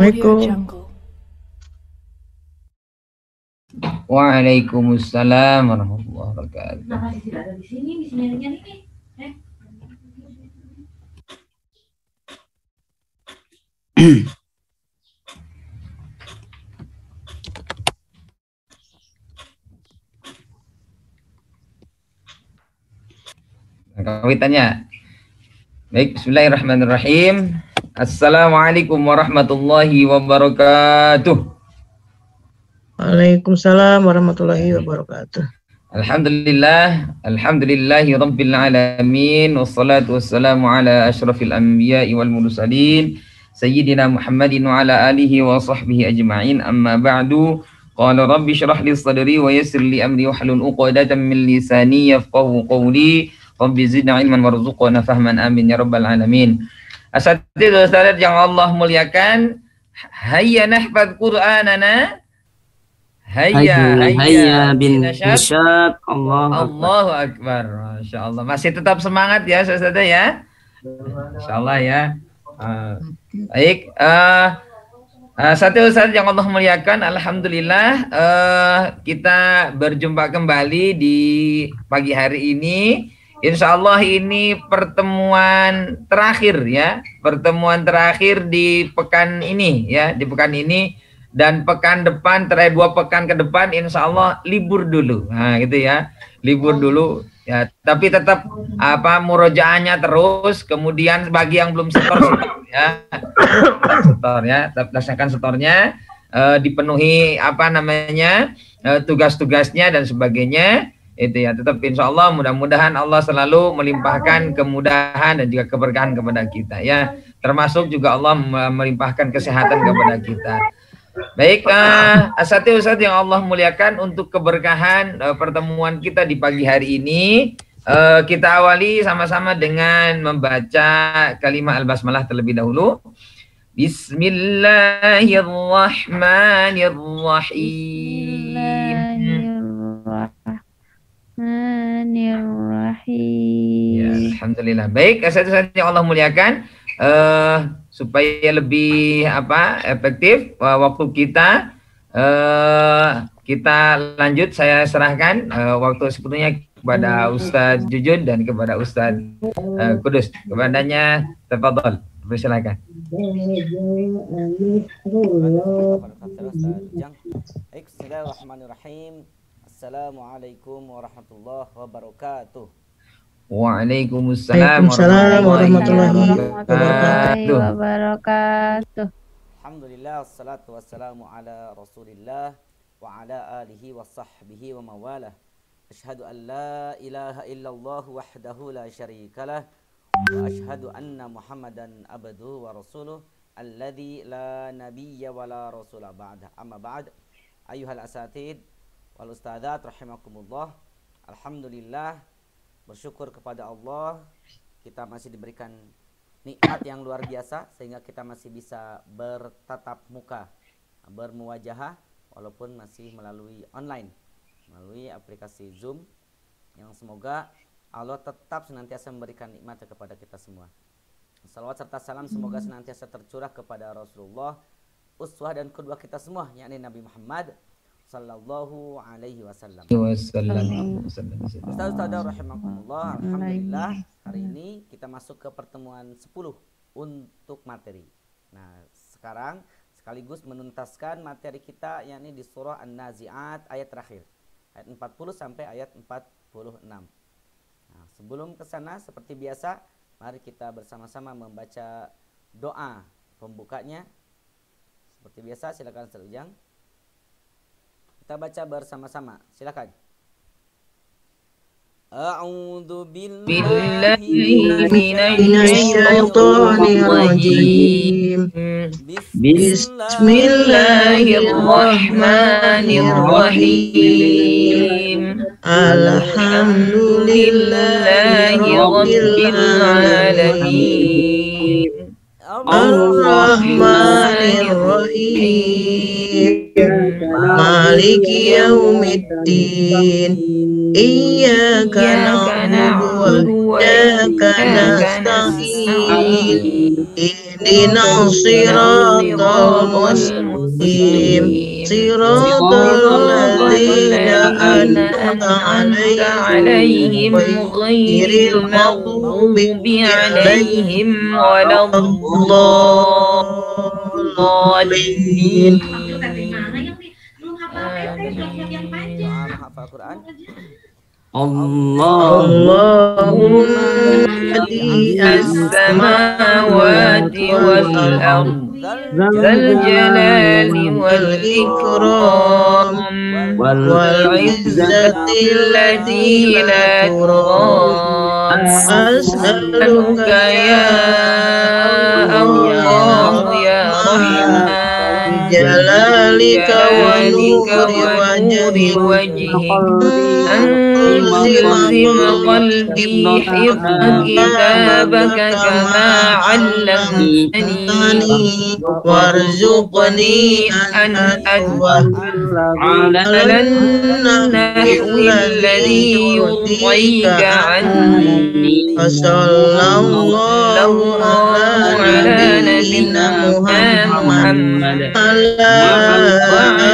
Assalamualaikum. Waalaikumsalam warahmatullahi wabarakatuh. Nah, masih tidak ada di sini adanya nih. Kami tanya. Baik, bismillahirrahmanirrahim. Assalamualaikum warahmatullahi wabarakatuh. Waalaikumsalam warahmatullahi wabarakatuh. Alhamdulillahi rabbil alamin, wassalatu wassalamu ala asyrafil anbiya'i wal mursalin sayyidina Muhammadin wa ala alihi wa sahbihi ajma'in, amma ba'du. Qala rabbi shrah li sadri wa yassir li amri wahlul 'uqdatam min lisani yafqahu qawli. Rabbi zidna ilman warzuqna fahman, amin ya rabbal alamin. Asatidz ustadz yang Allah muliakan, hayya nahfadz qur'anana. Hayya bin nasyad. Allahu akbar. Masyaallah. Masih tetap semangat ya Ustaz ya. Insyaallah ya. Baik, satu Ustaz yang Allah muliakan, alhamdulillah kita berjumpa kembali di pagi hari ini. Insya Allah ini pertemuan terakhir ya, pertemuan terakhir di pekan ini ya, di pekan ini, dan pekan depan, terakhir 2 pekan ke depan insya Allah libur dulu, nah gitu ya, libur dulu ya, tapi tetap murojaahnya terus. Kemudian bagi yang belum setor ya, setor ya, tetap laksanakan setornya, dipenuhi tugas-tugasnya dan sebagainya. Itu ya, tetap insya Allah mudah-mudahan Allah selalu melimpahkan kemudahan dan juga keberkahan kepada kita ya, termasuk juga Allah melimpahkan kesehatan kepada kita. Baik, asatidz yang Allah muliakan, untuk keberkahan pertemuan kita di pagi hari ini, kita awali sama-sama dengan membaca kalimat al-basmalah terlebih dahulu. Bismillahirrahmanirrahim. Ya, alhamdulillah. Baik, asatidz yang Allah muliakan, supaya lebih efektif waktu kita, kita lanjut. Saya serahkan waktu sebetulnya kepada Ustadz Jujun dan kepada Ustadz Kudus. Kepadanya tafadhol, persilakan. Bismillahirrahmanirrahim. Assalamualaikum warahmatullahi wabarakatuh. Waalaikumsalam warahmatullahi wabarakatuh. Alhamdulillah, wassalatu wassalamu ala Rasulillah wa ala alihi wa sahbihi wa mawalah. Asyhadu an la ilaha illallah wahdahu la syarikalah wa asyhadu anna Muhammadan abduhu wa rasuluh alladzi la nabiyya wa la rasula ba'da. Amma ba'd. Ayyuhal asatidz wal ustadzat rahimakumullah. Alhamdulillah, bersyukur kepada Allah, kita masih diberikan nikmat yang luar biasa sehingga kita masih bisa bertatap muka, bermuwajahah, walaupun masih melalui online, melalui aplikasi Zoom, yang semoga Allah tetap senantiasa memberikan nikmat kepada kita semua. Salawat serta salam semoga senantiasa tercurah kepada Rasulullah, uswah dan qudwah kita semua, yakni Nabi Muhammad sallallahu alaihi wasallam. Ustaz rahimakumullah, alhamdulillah hari ini kita masuk ke pertemuan 10 untuk materi. Nah, sekarang sekaligus menuntaskan materi kita, yakni di surah An-Nazi'at ayat terakhir, ayat 40 sampai ayat 46. Nah, sebelum ke sana seperti biasa, mari kita bersama-sama membaca doa pembukanya. Seperti biasa, silakan Ustaz Ujang. Kita baca bersama-sama, silakan. A'udzu billahi minasyaitonir rajim. Bismillahirrahmanirrahim. Alhamdulillahi rabbil alamin. Ar-Rahmanir Rahim. Maliki yaumiddin. Iyyaka na'budu wa iyyaka nasta'in. اهدنا الصراط المستقيم صراط الذين أنعمت عليهم غير المغضوب عليهم ولا الضالين. اللهم بديع السماوات والأرض ذا الجلال والإكرام والعزة التي لا ترام أسألك يا الله يا رحمن بجلالك ونور وجهك أن تلزم قلبي حفظ كتابك كما علمتني وارزقني أن أدعو على النحو الذي يرضيك عني. وصلى الله على نبينا محمد وعلى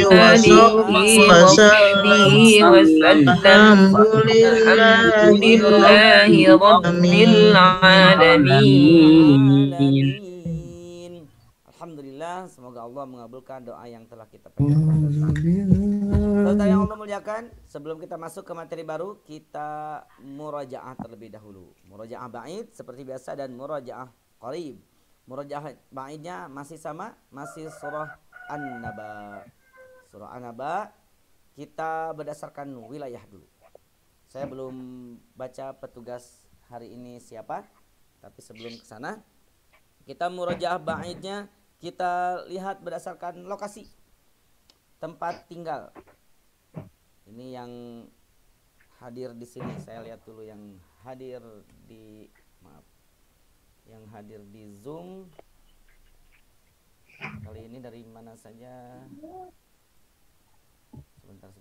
آله وصحبه وسلم. الحمد لله رب العالمين. Alhamdulillah, semoga Allah mengabulkan doa yang telah kita panjatkan. Saudara yang Allah muliakan, sebelum kita masuk ke materi baru, kita murajaah terlebih dahulu. Murajaah ba'id seperti biasa dan murajaah qarib. Murajaah ba'idnya masih sama, masih surah An-Naba. Surah An-Naba kita berdasarkan wilayah dulu. Saya belum baca petugas hari ini siapa, tapi sebelum ke sana kita murajaah ba'idnya kita lihat berdasarkan lokasi tempat tinggal. Ini yang hadir di sini, saya lihat dulu yang hadir di Zoom kali ini dari mana saja. Sebentar.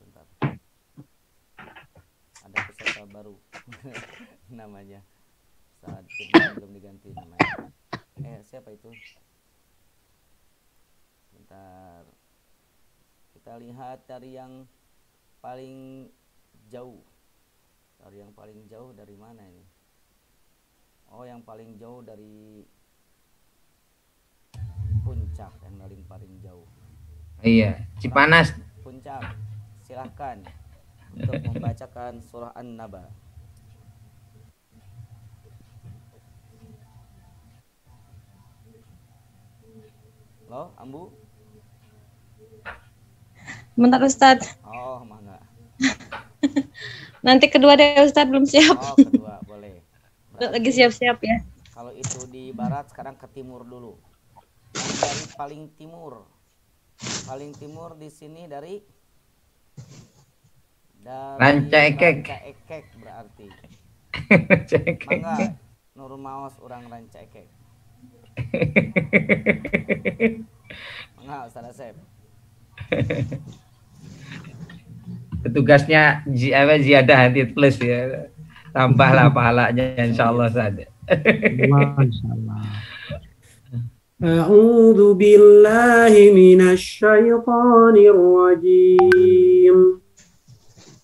Ada peserta baru namanya. Saat belum diganti namanya. Siapa itu? Bentar. Kita lihat dari yang paling jauh. Dari yang paling jauh dari mana ini? Oh, yang paling jauh dari Puncak, yang paling jauh. Iya, Cipanas. Puncak. Silahkan untuk membacakan surah An-Naba. Halo, Ambu? Bentar Ustadz. Oh, mangga. Nanti kedua deh Ustadz, belum siap. Oh, kedua, boleh. Berarti, lagi siap-siap ya. Kalau itu di barat, sekarang ke timur dulu. Dari paling timur. Paling timur di sini dari Ranca Ekek. Ranca Ekek berarti. Cek. Mangga, Nur Maos orang Ranca Ekek. Mangga, Ustaz Asep. Petugasnya ziyadah nanti plus ya. Tambahlah pahalanya insyaallah saja. Masyaallah. A'udzu billahi minasy syaithanir rajim.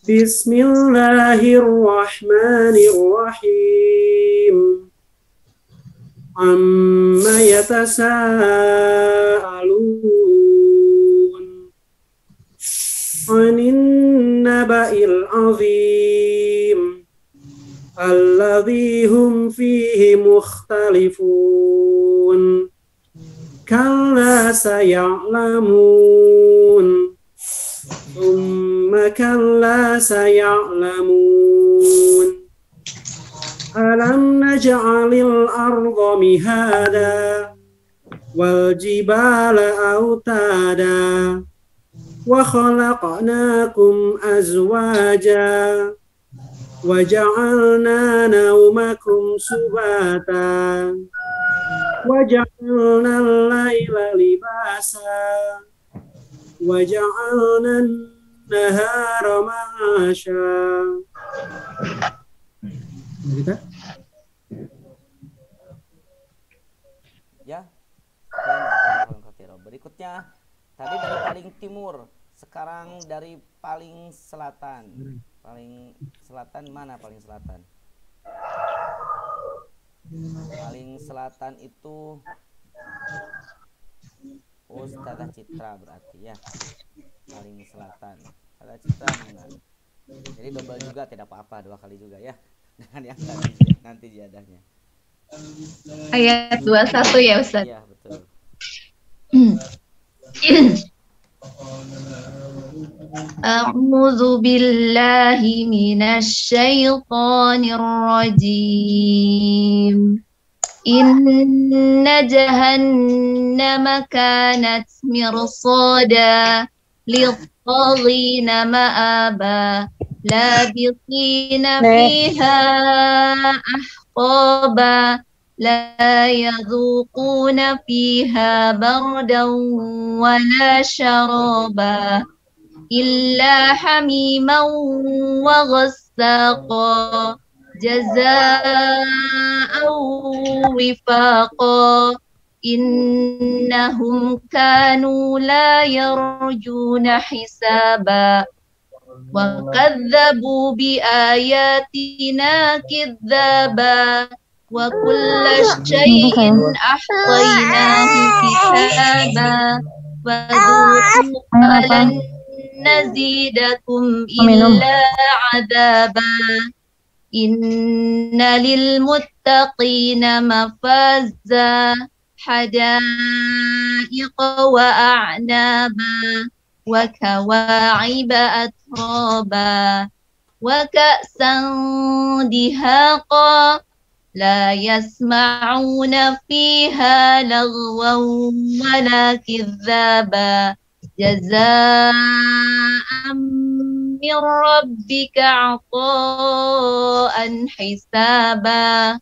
Bismillahirrahmanirrahim. Amma yatasaalun 'anin naba'il 'azim alladzi hum fihi mukhtalifun. Kalla saya'lamun thumma kalla saya'lamun alam naj'alil arda mihada wal jibala autada wa khalaqnakum azwaja wa ja'alna naumakum subata وَجَعَلْنَا اللَّيْلَ لِبَاسًا وَجَعَلْنَا النَّهَارَ مَعَاشًا. berikutnya tadi dari paling timur, sekarang dari paling selatan. Paling selatan mana paling selatan? Paling selatan itu Ustazah Citra berarti ya. Paling selatan. Ustazah Citra mana? Jadi double juga tidak apa-apa, 2 kali juga ya. Dengan yang tadi nanti ziadahnya. Ayat 21 ya Ustaz. Iya, betul. A'udzu billahi minasy syaithanir rajim. Inna jahannama kanat mirsada lit-taghina ma'aba labithina fiha ahqaba la yadhuquna fiha bardan wala syaraba illa hamiman wa ghassaqa jazaa'an wifaqa innahum kanu la yarjuna hisaba wa kadzabu bi ayatina kidzaba wa kulla syai'in ahsaynahu kitaba wa dhuqu falan nazidakum illa adaba inna lil muttaqina mafaza hadaiqa wa a'naba wa kawa'iba atraba wa ka'san dihaqa la yasma'una fiha lagwan wala kidzaba jazaa'an min rabbika 'ata'an hisaba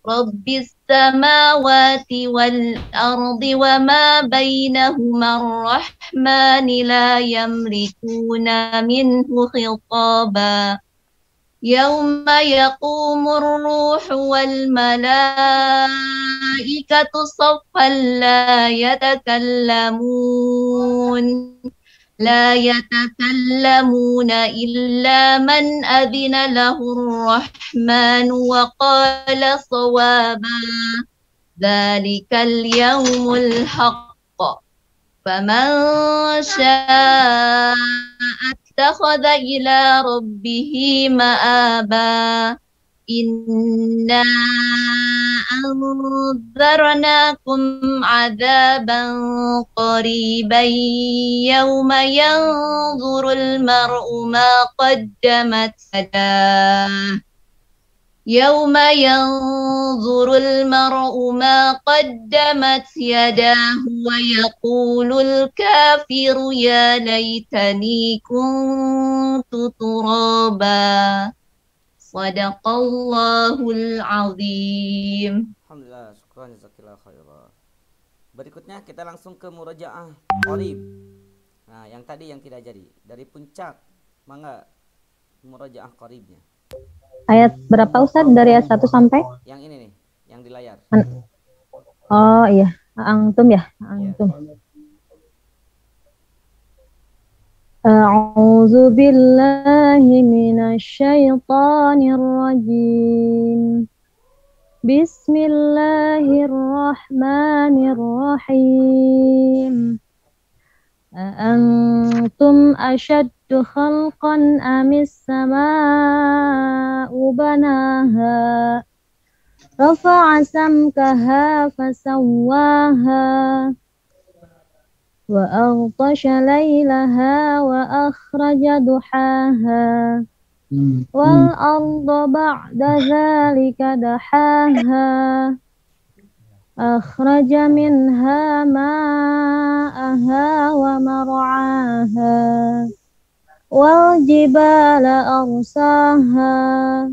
rabbis samawati wal ardi wa ma bainahuma ar-rahmani la yamlikuna minhu khitaba yawma yaqumur ruhu wal malaikatu saffan la yatakallamuna illa man adhina lahu ar-rahmanu wa qala sawaba dhalikal yawmul haqq faman syaa'a attakhadha ila rabbihi ma'aba inna anzarnakum adzaban qariban yawma yanzurul mar'u ma qaddamat yadah yawma yanzurul mar'u ma qaddamat yadahu wa yaqulul kafiru ya laitani kuntu turaba. Sadaqallahul azim. Alhamdulillah, syukran jazakillah khairan. Berikutnya kita langsung ke murajaah qarib. Nah, yang tadi yang tidak jadi dari puncak, mangga murajaah qaribnya. Ayat berapa Ustaz? Dari ayat 1 sampai? Yang ini nih, yang di layar. Oh iya, antum ya, antum. A'udzu billahi minasy syaithanir rajim. Bismillahirrahmanirrahim. Antum asyaddu khalqan amis samaa'u banaha rafa'a samkaha fasawwaha wa aghtasha laylaha wa akhraja duhaha wal arda ba'da dzalika dahaha akhraja minha ma'aha wa mar'aha wal jibala arsaha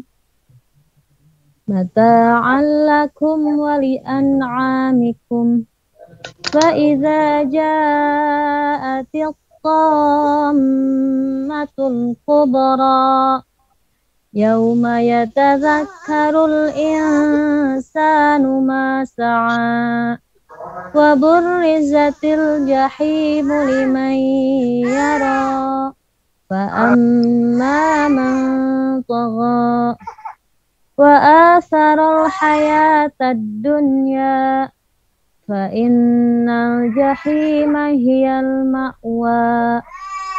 mata'an lakum wa li an'amikum fa idza ja'atit tammatul kubra yauma yatadhakkarul insanu ma sa'a wa burrizatil jahimu liman yara fa amma man tagha wa atharal hayatad dunya fa innal jahima hiyal ma'wa.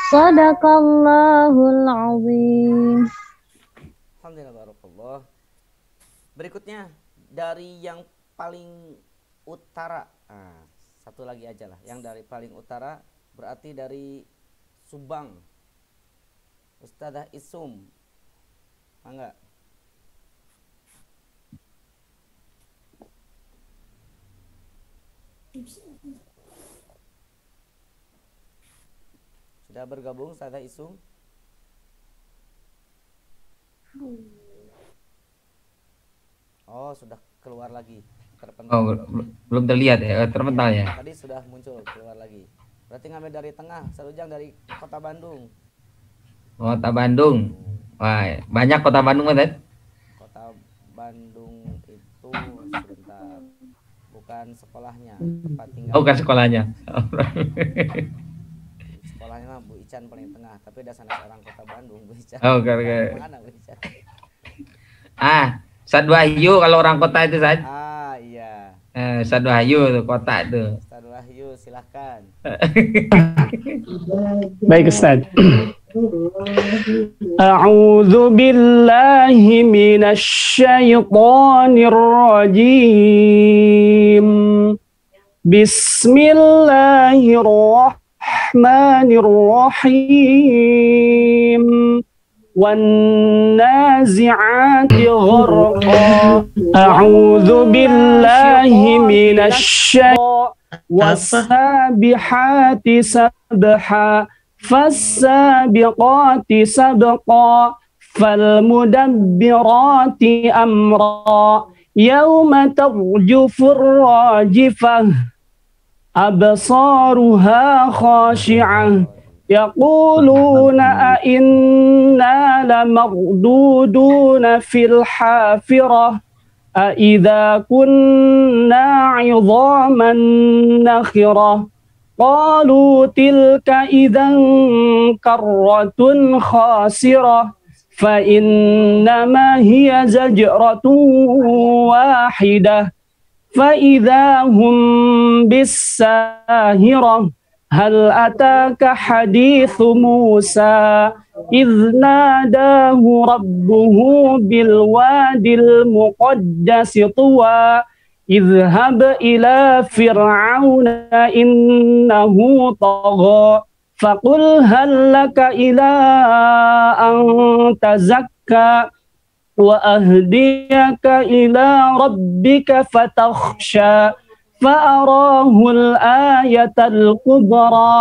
Sadaqallahul azim. Alhamdulillah, barakallah. Berikutnya dari yang paling utara. Nah, satu lagi aja lah. Yang dari paling utara berarti dari Subang. Ustadzah Isum. Enggak? Sudah bergabung Ustadzah Isum? Oh, sudah keluar lagi. Oh, belum terlihat ya, terpental ya. Tadi sudah muncul, keluar lagi. Berarti ngambil dari tengah, Sarujang dari Kota Bandung. Kota Bandung. Wah, banyak Kota Bandung kan? Kota Bandung itu sebentar. Bukan sekolahnya, tempat tinggal. Oh, bukan sekolahnya. Sekolahnya mah Bu Ican paling tengah, tapi ada sanak orang Kota Bandung, Bu Ican. Oh, oke. Mana Bu Ican? Sad Wahyu kalau orang kota itu Sad. Ah, iya. Sad Wahyu tuh kota tuh. Ustaz Wahyu, silahkan. Baik Ustaz. A'udzu billahi minasy syaithanir rajim. Bismillahirrahmanirrahim. والنازعات غرقا أعوذ بالله من الشيطان والسابحات سبحا فالسابقات سبقا فالمدبرات أمرا يوم ترجف الراجفة أبصارها خاشعة يقولون أئنا لمردودون في الحافرة أئذا كنا عظاما نخرة قالوا تلك إذا كرة خاسرة فإنما هي زجرة واحدة فإذا هم بالساهرة هل أتاك حديث موسى إذ ناداه ربه بالوادي المقدس طوى اذهب إلى فرعون إنه طغى فقل هل لك إلى أن تزكى وأهديك إلى ربك فتخشى فأراه الآية الكبرى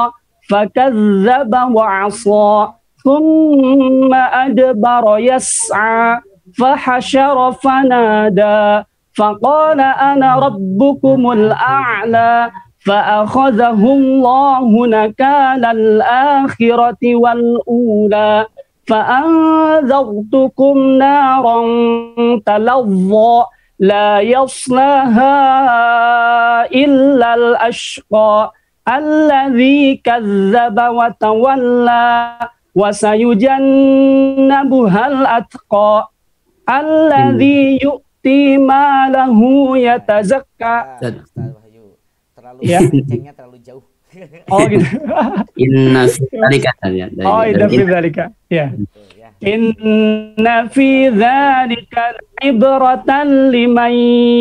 فكذب وعصى ثم أدبر يسعى فحشر فنادى فقال أنا ربكم الأعلى فأخذه الله نكال الآخرة والأولى فأنذرتكم نارا تلظى لا يصلاها إلا الأشقى الذي كذب وتولى وسيجنبها الأتقى الذي يؤتي ماله يتزكى. Ya. Kencengnya terlalu jauh. Oh gitu. Inna fi dzalika. Oh, inna fi dzalika. Ya. Inna fi dzalika ibratan liman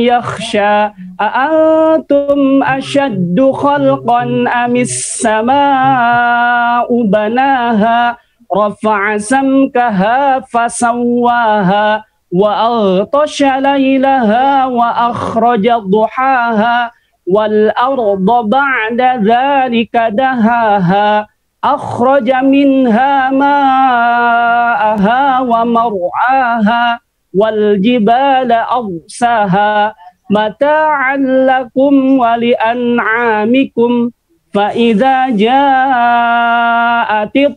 yakhsha. A'antum ashaddu khalqan amis samaa'u banaha rafa'a samkaha fasawwaha wa aghtasha laylaha wa akhraja duhaha wal arda ba'da dzalika dahaha akhraja minha ma'aha wa mar'aha wal jibala arsaha mata'an lakum wa li an'amikum fa idza ja'atit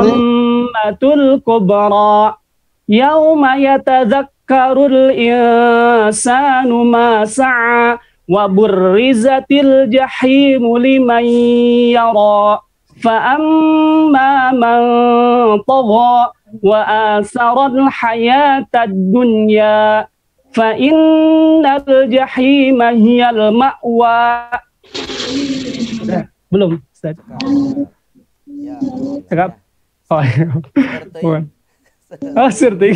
tammatul kubra yawma yatadhakkarul insanu ma sa'a wa burrizatil jahimu liman yara fa amma man tagha wa asaral hayatad dunya fa innal jahima hiyal ma'wa. Belum Ustaz. Ya. Cakap. Oh, bukan. Oh, serti.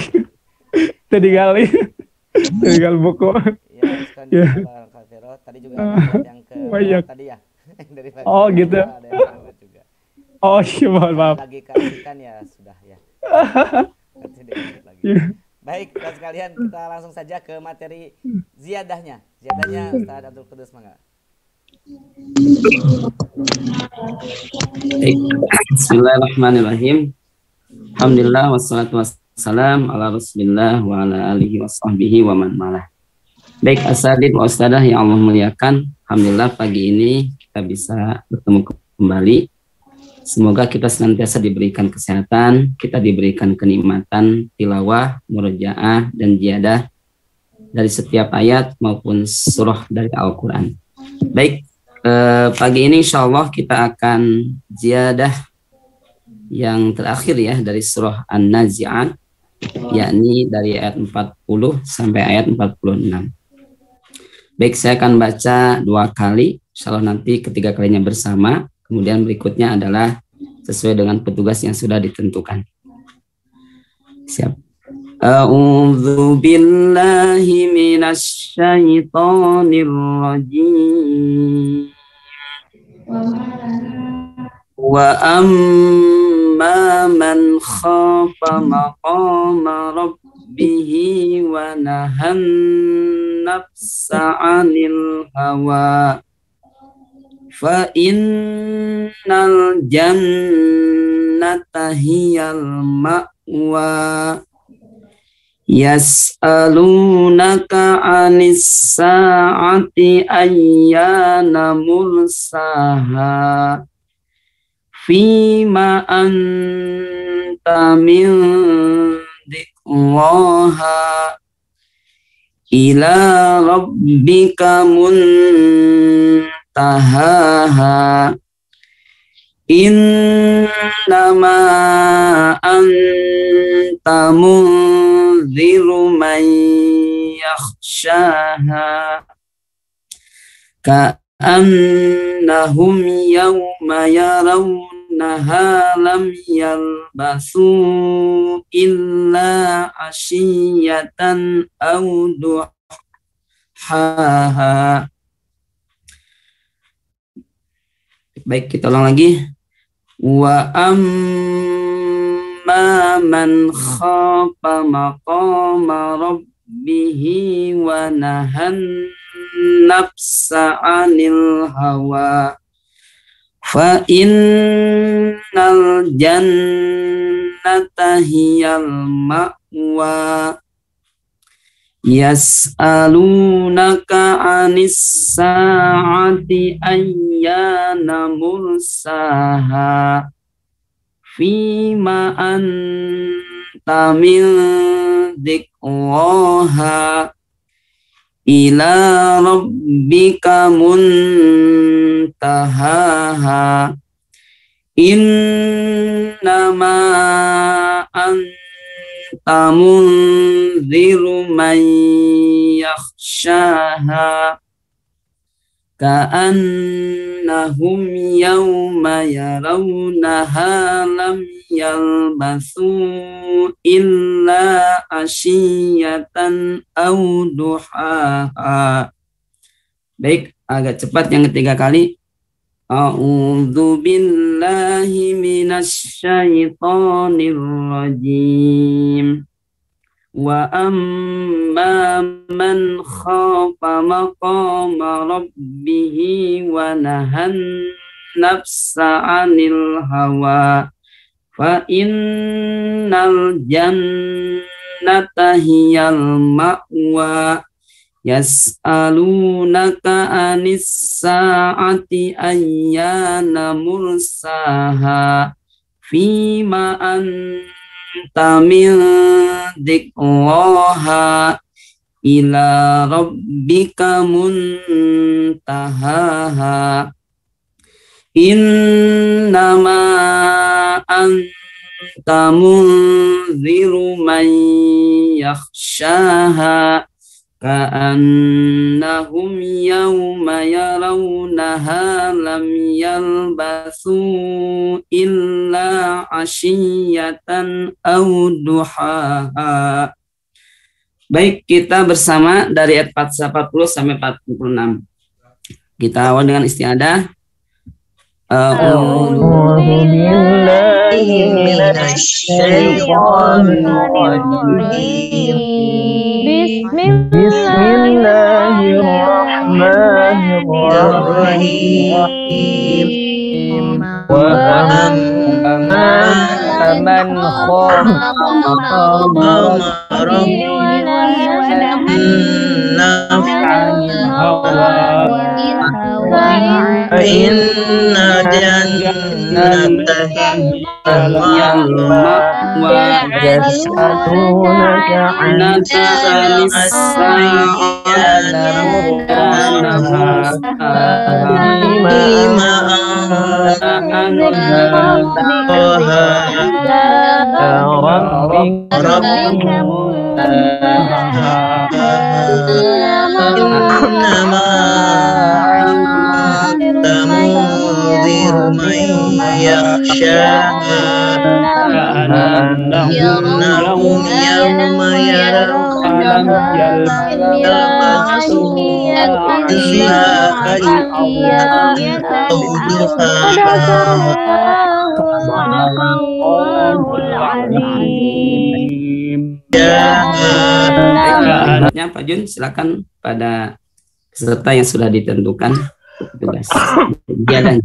Tadi kali buku. Ya, tadi juga yang ke banyak. Tadi ya. Dari oh, gitu. Juga. Oh, iya, maaf. Lagi kasihkan ya, sudah ya. Lagi. Baik, teman sekalian, kita langsung saja ke materi ziyadahnya. Ziyadahnya Ustaz Abdul Qudus, mangga. Bismillahirrahmanirrahim. Alhamdulillah wassalatu wassalam ala Rasulillah wa ala alihi washabbihi wa man malah. Baik, asatidz wa ustadzah yang Allah muliakan, alhamdulillah pagi ini kita bisa bertemu kembali. Semoga kita senantiasa diberikan kesehatan, kita diberikan kenikmatan tilawah, murojaah dan ziyadah dari setiap ayat maupun surah dari Al-Qur'an. Baik, pagi ini insyaallah kita akan ziyadah yang terakhir ya dari surah An-Nazi'at, yakni dari ayat 40 sampai ayat 46. Baik, saya akan baca 2 kali, insyaallah nanti ketiga kalinya bersama, kemudian berikutnya adalah sesuai dengan petugas yang sudah ditentukan. Siap. A'udzu billahi minasy syaithanir rajim. Wa amma man khafa maqama rabbih wa nahan nafsa 'anil hawa fa innal jannata hiyal ma'wa yas'alunaka 'anis sa'ati ayyana mursaha fima anta min dzikraha ila rabbika muntahaha innama anta munziru man yakhshaha ka'annahum yawma yarawnaha lam yalbasu illa ashiyatan aw duhaha. Baik, kita ulang lagi. Wa amma man khafa maqama rabbih wa nahan nafsa 'anil hawa fa innal jannata hiyal ma'wa yas'alunaka 'anis sa'ati ayyana mursaha fima anta min dzikraha ila rabbika muntahaha innama anta munziru man yakhshaha ka'annahum yawma yarawnaha lam yalbasu illa ashiyatan aw duhaha. Baik, agak cepat yang ketiga kali. A'udzu billahi minasy syaithanir rajim. Wa amma man khafa maqama rabbih wa nahan nafsa 'anil hawa fa innal jannata hiyal ma'wa yas'alunaka 'anis sa'ati ayyana mursaha fima anta min dzikraha ila rabbika muntahaha. Innama anta munziru man yakhshaha ka'annahum yawma yarawnaha lam yalbathu illa ashiyatan aw duhaha. Baik, kita bersama dari ayat 40 sampai 46. Kita awal dengan istiadah. أعوذ بالله من الشيطان الرجيم بسم الله الرحمن الرحيم وأما من خاف مقام ربه ونهى عن الهوى فإن جنته المأوى يسألونك عن الساعة فيما أنت ربك إنما أنت منذر من يخشاها كأنهم يوم يرونها يلبسوا إلا أو Selanjutnya Pak Jun, silakan pada peserta yang sudah ditentukan tugas. Jalan.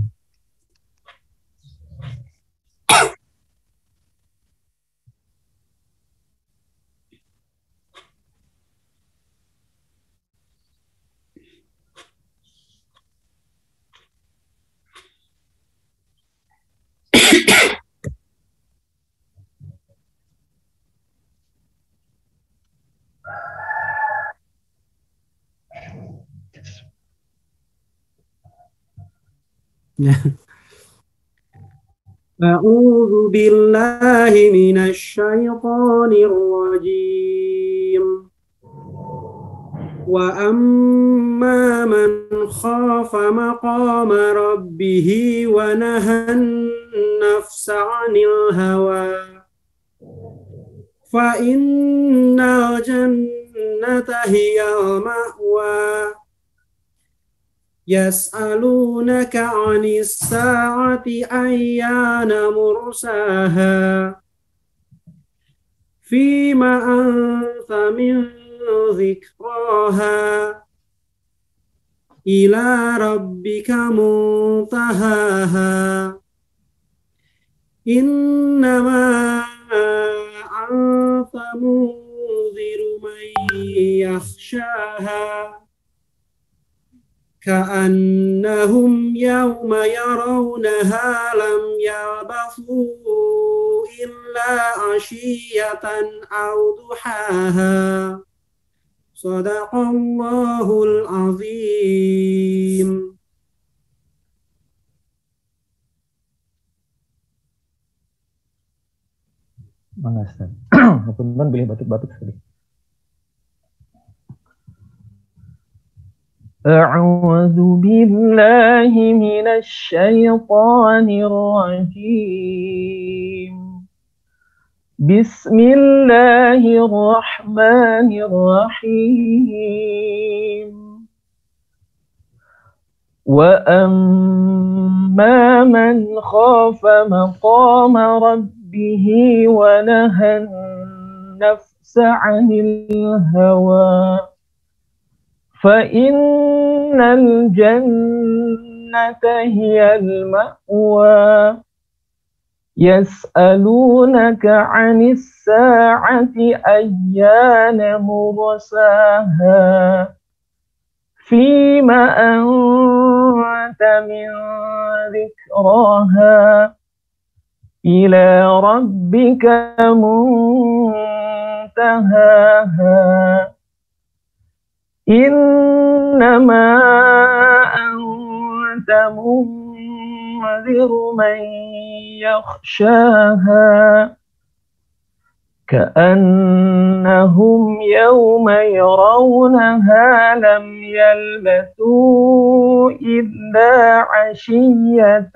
A'udzu billahi minasyaitonir rajim. Wa amma man khafa maqama rabbih wa nahan nafsa 'anil hawa fa innal jannata hiyal ma'wa. Yas'alunaka 'anis sa'ati ayyana mursaha fima anta min dzikraha ila rabbika muntahaha. Innama anta munziru man yakhshaha كأنهم يوم يرونها لم يلبثوا إلا عشية أو ضحاها. صدق الله العظيم. Makasih. Teman-teman boleh batuk-batuk sedikit. أعوذ بالله من الشيطان الرجيم بسم الله الرحمن الرحيم وأما من خاف مقام ربه ونهى النفس عن الهوى فإن الجنة هي المأوى. يسألونك عن الساعة أيان مرساها فيما أنت من ذكراها إلى ربك منتهاها إنما أنت منذر من يخشاها كأنهم يوم يرونها لم يلبثوا إلا عشية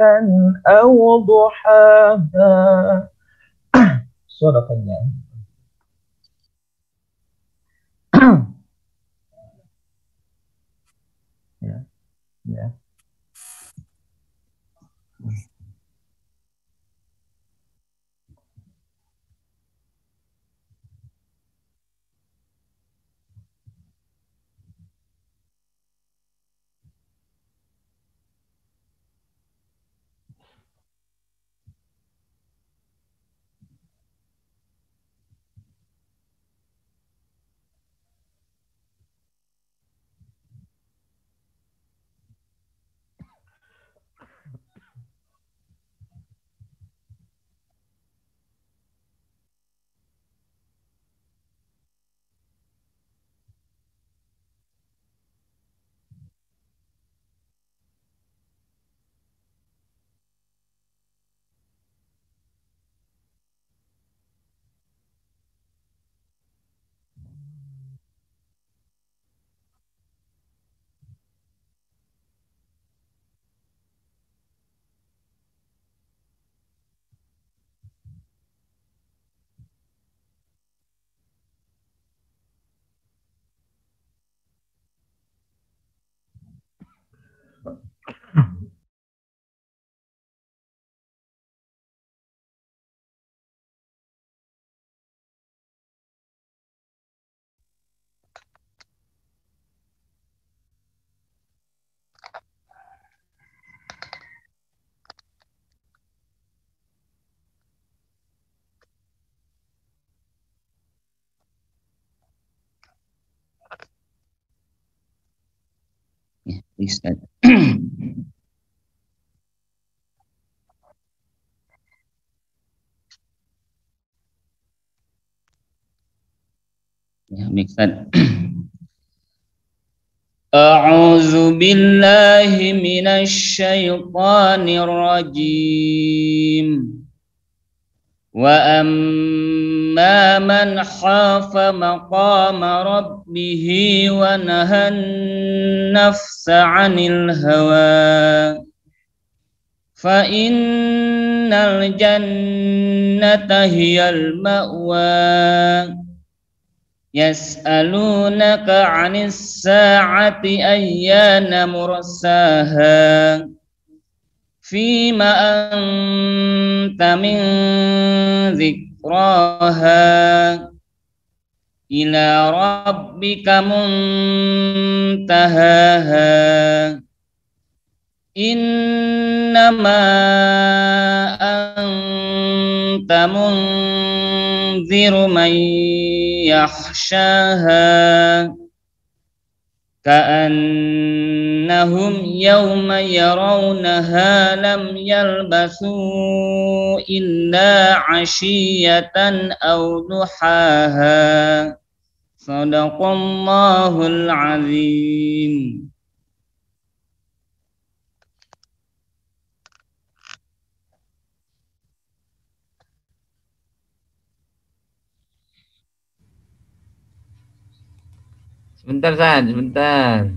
أو ضحاها. صدق الله. Ya, ya. Ya, Ustaz. Ya, Ustaz. أعوذ بالله من الشيطان الرجيم وأما من خاف مقام ربه ونهى النفس عن الهوى فإن الجنة هي المأوى يسألونك عن الساعة أيان مرساها فيما أنت من ذكراها إلى ربك منتهاها إنما أنت منذر من يخشاها كأنهم يوم يرونها لم يلبثوا إلا عشية أو ضحاها صدق الله العظيم. Sebentar, San, sebentar.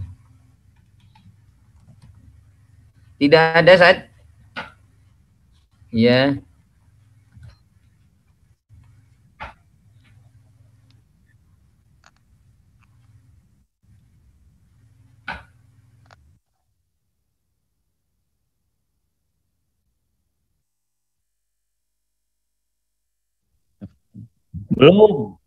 Tidak ada, San? Iya. Belum.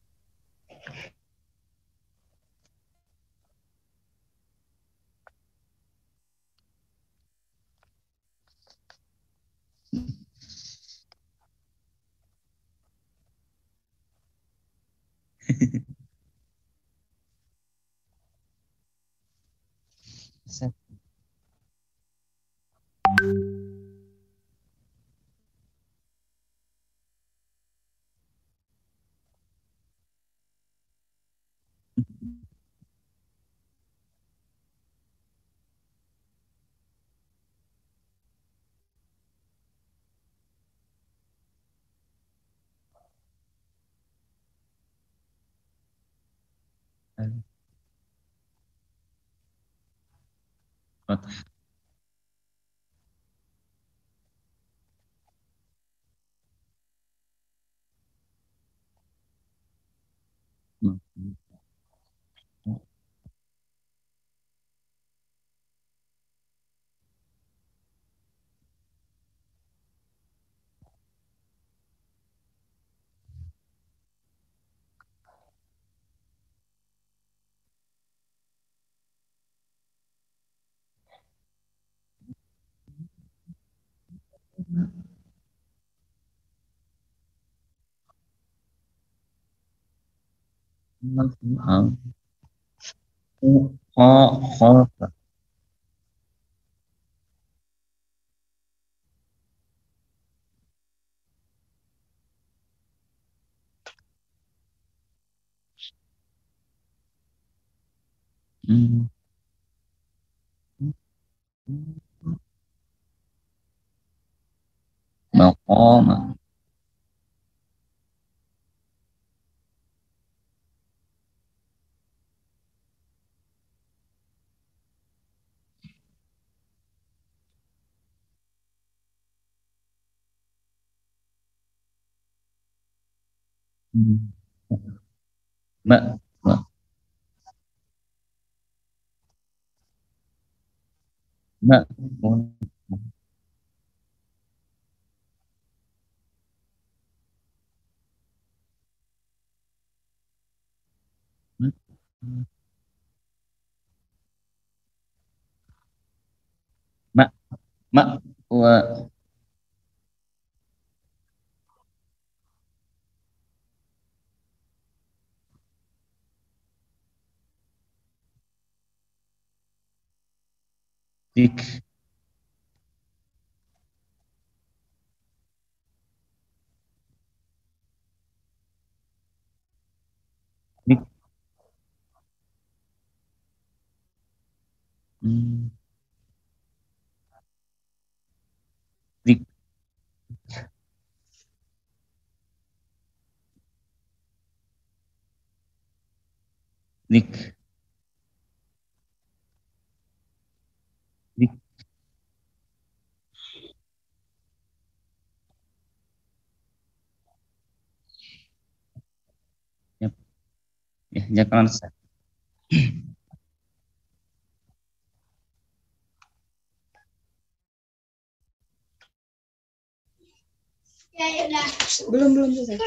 مقام ما ما ما ما ما ذكر ذكر ذكر ذكر ذكر ya, jangan Ustaz. Belum selesai.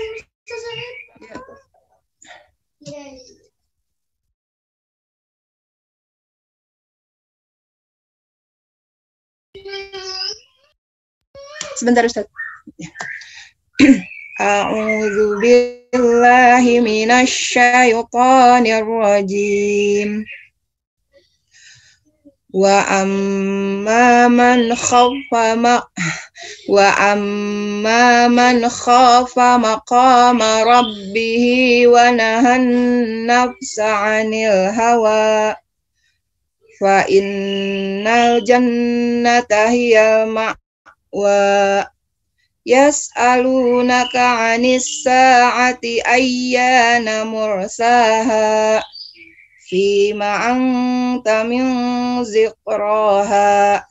Sebentar Ustaz. A'udzu billahi minasy syaithanir rajim. Wa amma man khafa maqama rabbih wa nahan nafsa 'anil hawa fa innal jannata hiyal ma'wa. Yas'alunaka 'anis sa'ati ayyana mursaha fima anta min zikraha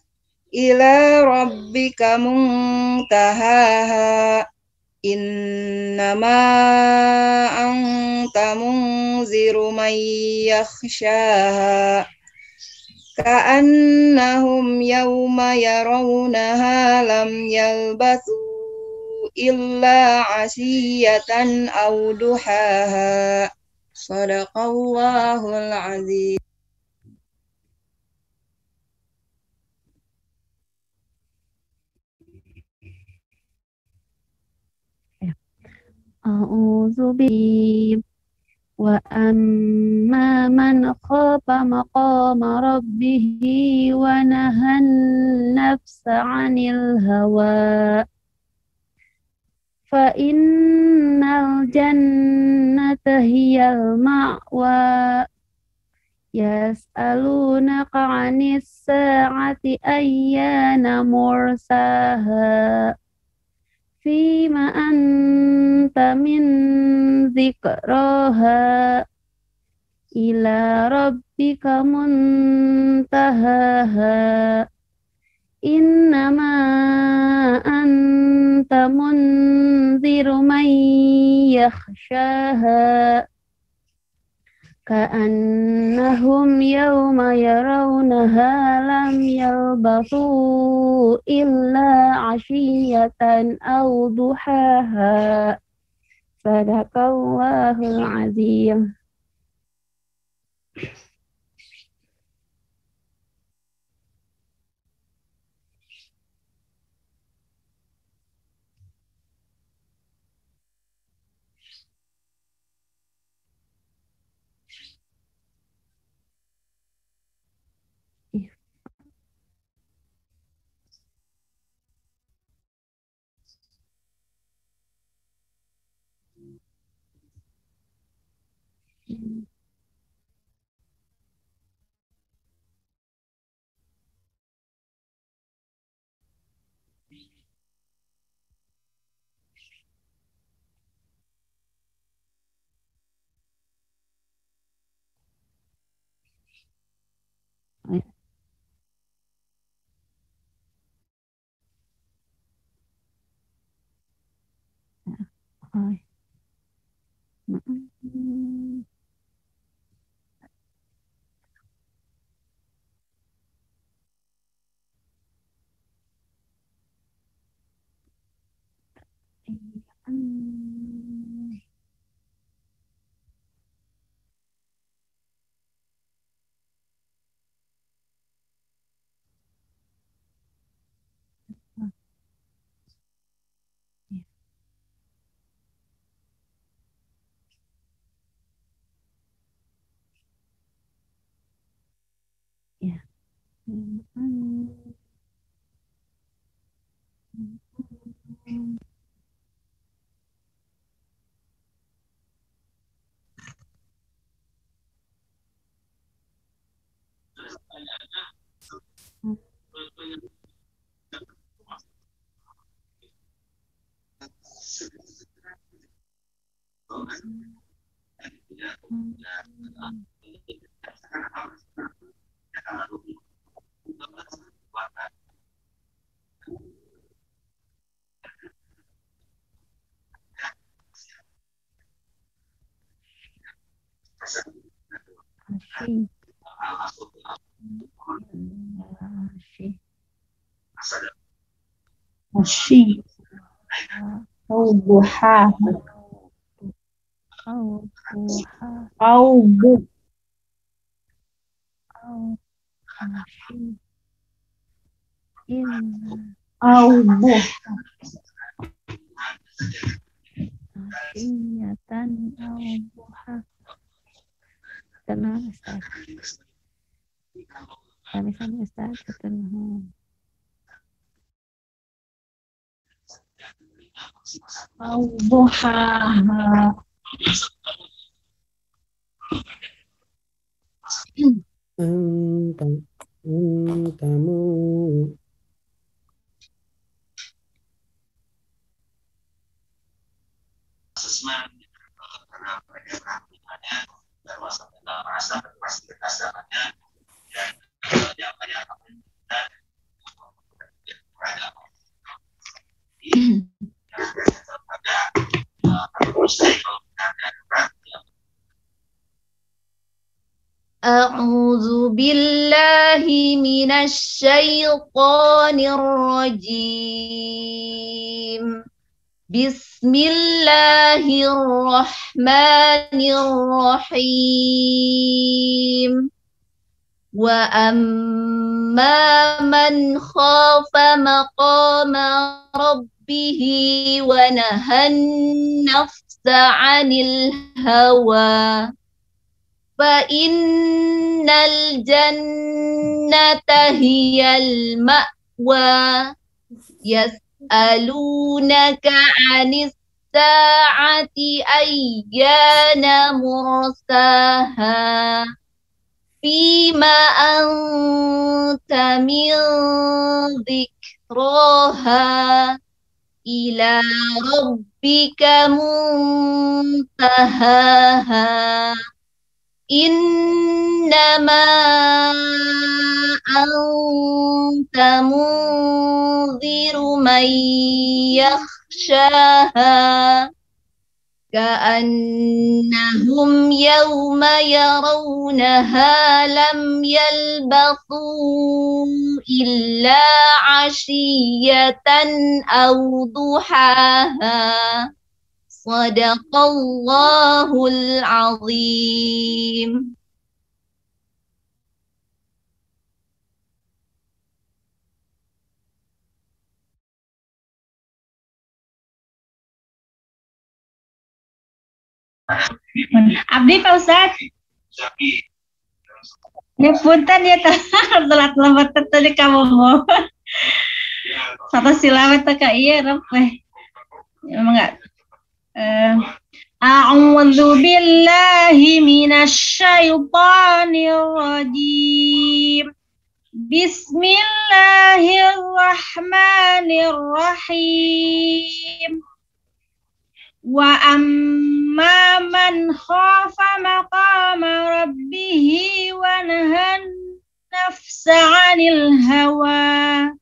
ila rabbika muntahaha innama anta munziru man yakhshaha ka'annahum yawma yarawnaha lam yalbathu illa 'ashiyatan aw duhaha. Shadaqallahul azim. A'udzu billahi wa amma man khafa maqama rabbih wa nahan nafsa 'anil hawa fa innal jannata hiyal ma'wa. Yas'alunaka 'anis sa'ati ayyana mursaha fima anta min zikraha ila rabbika muntahaha. Innama anta munziru man yakhshaha. Ka'annahum yawma yarawnaha lam yalbathu illa ashiyatan aw duhaha. Sadaqallahul azim. Ashi au duhaha au bu au bu Ashiyatan aw duha. Tenang Ustaz. Kami Ustaz, tenang. au duhaha. Antamu A'udzu billahi minasy syaithanir rajim. Bismillahirrahmanirrahim. Wa amma man khafa maqama rabbih wa nahan nafsa 'anil hawa fa innal jannata hiyal ma'wa yas'alunaka 'anis sa'ati ayyana mursaha fima anta min dzikraha ila rabbika muntahaha. Innama anta munziru man yakhshaha ka'annahum yawma yarawnaha lam yalbathu illa 'ashiyatan aw duhaha. Sadaqallahul azim. Abdi Pak Ustaz. Ya punten ya telat lambat tadi kamu mau. Satu silawat tak iya ramai. Emang enggak. A'udzu billahi minasy syaithanir rajim. Bismillahirrahmanirrahim. Wa amma man khafa maqama rabbih wa nahan nafsa 'anil hawa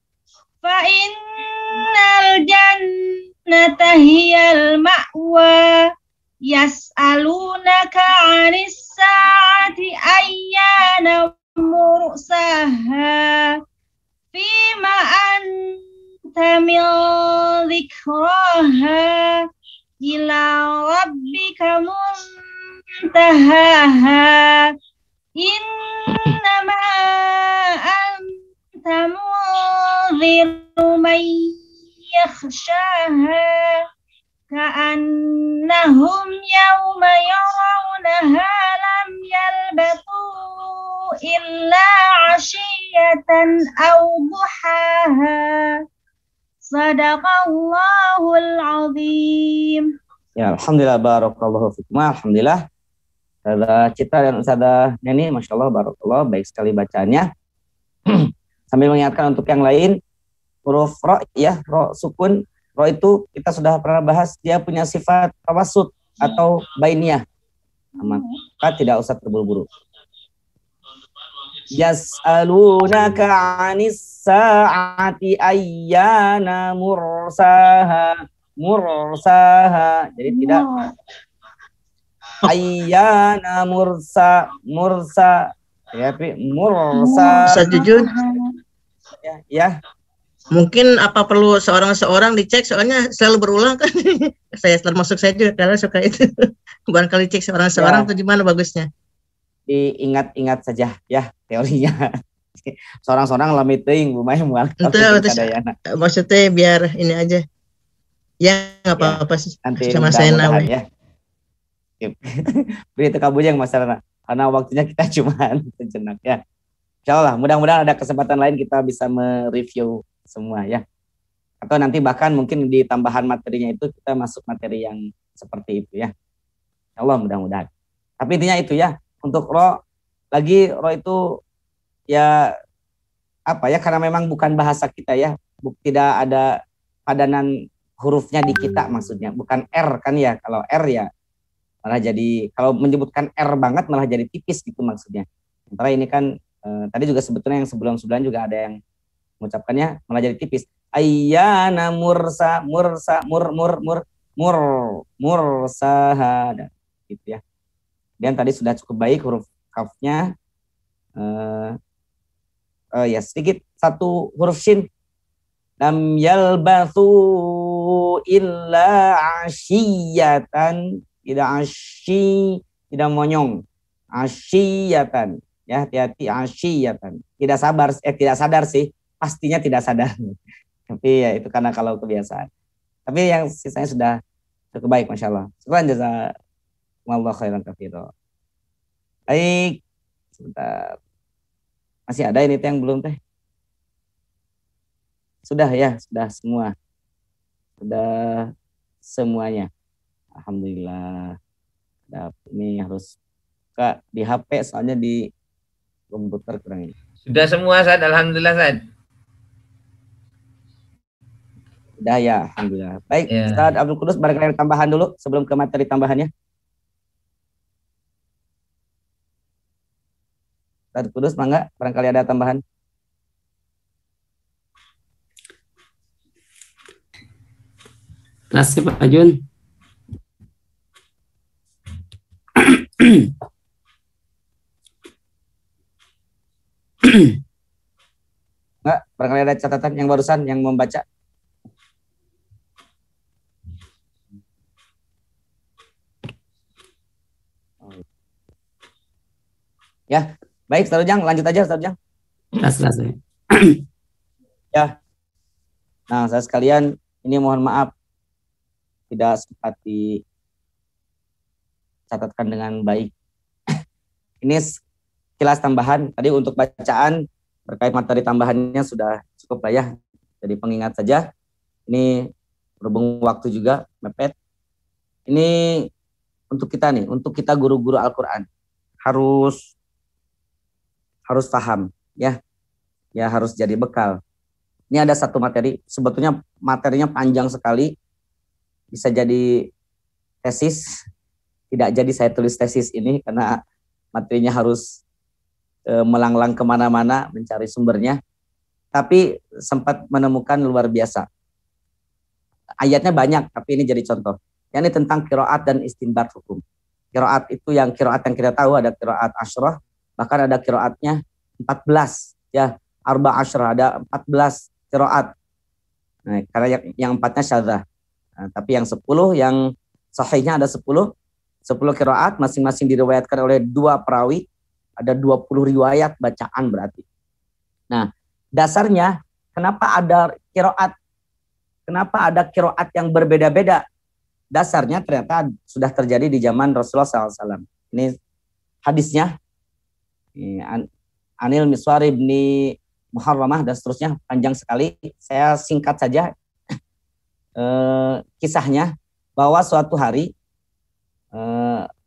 fa innal jannata hiyal ma'wa yas'alunaka 'anis sa'ati ayyana mursaha fima anta min dzikraha ila rabbika muntahaha innama anta munziru man yakhshaha ka'annahum yawma yarawnaha lam yalbathu illa 'ashiyatan aw duhaha. Sadaqallahul azim. Ya, alhamdulillah, barakallahu fikum. Alhamdulillah. Ustazah Citra dan Ustazah Neni, Masya Allah, barakallah, baik sekali bacaannya. Sambil mengingatkan untuk yang lain, huruf ro, ya, ro sukun. Ro itu kita sudah pernah bahas, dia punya sifat tawassut atau bainiyah. Maka tidak usah terburu-buru. Yas'alunaka 'anis sa'ati ayyana mursaha. Mursaha. Jadi tidak ayyana mursa ya, mursa. Ustaz Jujun. Ya. Mungkin apa perlu seorang dicek, soalnya selalu berulang kan. Saya termasuk saya juga karena suka itu. Barangkali cek seorang atau gimana bagusnya. Diingat-ingat saja ya teorinya. Seorang-seorang lamit teuing bumaya moal. Maksudnya biar ini aja. Ya nggak apa-apa sih. Sama saya nawa. Ya. Beri itu kabujang masalah karena waktunya kita cuma sejenak ya. Insyaallah mudah-mudahan ada kesempatan lain kita bisa mereview semua ya. Atau nanti bahkan mungkin di tambahan materinya itu kita masuk materi yang seperti itu ya. Insyaallah mudah-mudahan. Tapi intinya itu ya. Untuk ro itu ya apa ya, karena memang bukan bahasa kita ya, tidak ada padanan hurufnya di kita, maksudnya bukan R kan ya. Kalau R ya malah jadi, kalau menyebutkan R banget malah jadi tipis gitu maksudnya. Sementara ini kan tadi juga sebetulnya yang sebelum-sebelumnya juga ada yang mengucapkannya malah jadi tipis. Ayyana mursaha gitu ya. Dan tadi sudah cukup baik huruf kafnya. Ya sedikit satu huruf shin. Lam yalbathu illa ashiyatan. Tidak monyong. Ashiyatan. Ya, hati-hati, ashiyatan. Tidak sadar sih. Pastinya tidak sadar. Tapi ya itu karena kalau kebiasaan. Tapi yang sisanya sudah cukup baik, Masya Allah. Syukran jazakallahu khairan katsira. Baik. Sebentar. Masih ada ini yang belum teh? Sudah ya, sudah semua. Sudah semuanya. Alhamdulillah. Ini harus buka di HP, soalnya di komputer kurang ini. Sudah semua, Said. Alhamdulillah, Said. Sudah ya, alhamdulillah. Baik, ya. Ustaz Abdul Qudus, barangkali tambahan dulu sebelum ke materi tambahannya. Ustaz Kudus, mangga barangkali ada tambahan. Terima Pak Jun. Enggak, barangkali ada catatan yang barusan yang membaca. Ya, baik Ustaz Ujang, lanjut aja Ustaz Ujang. Ya. Nah, saya sekalian ini mohon maaf tidak sempat dicatatkan dengan baik. Ini sekilas tambahan tadi untuk bacaan terkait materi tambahannya sudah cukup lah ya. Jadi pengingat saja. Ini berhubung waktu juga mepet. Ini untuk kita nih, untuk kita guru-guru Al-Qur'an harus paham ya. Ya harus jadi bekal. Ini ada satu materi, sebetulnya materinya panjang sekali. Bisa jadi tesis, tidak jadi saya tulis tesis ini karena materinya harus melanglang kemana-mana mencari sumbernya. Tapi sempat menemukan luar biasa. Ayatnya banyak, tapi ini jadi contoh. Ini tentang qiraat dan istinbat hukum. Qiraat itu yang qiraat yang kita tahu ada qiraat asyrah, bahkan ada qiraatnya 14 ya, arba asyrah ada 14 qiraat. Nah, karena yang 4-nya syadzah. Nah, tapi yang 10 yang sahihnya ada 10 qiraat masing-masing diriwayatkan oleh 2 perawi, ada 20 riwayat bacaan berarti. Nah, dasarnya kenapa ada qiraat yang berbeda-beda? Dasarnya ternyata sudah terjadi di zaman Rasulullah SAW. Ini hadisnya Anil Miswar ibni Muharramah dan seterusnya, panjang sekali. Saya singkat saja kisahnya, bahwa suatu hari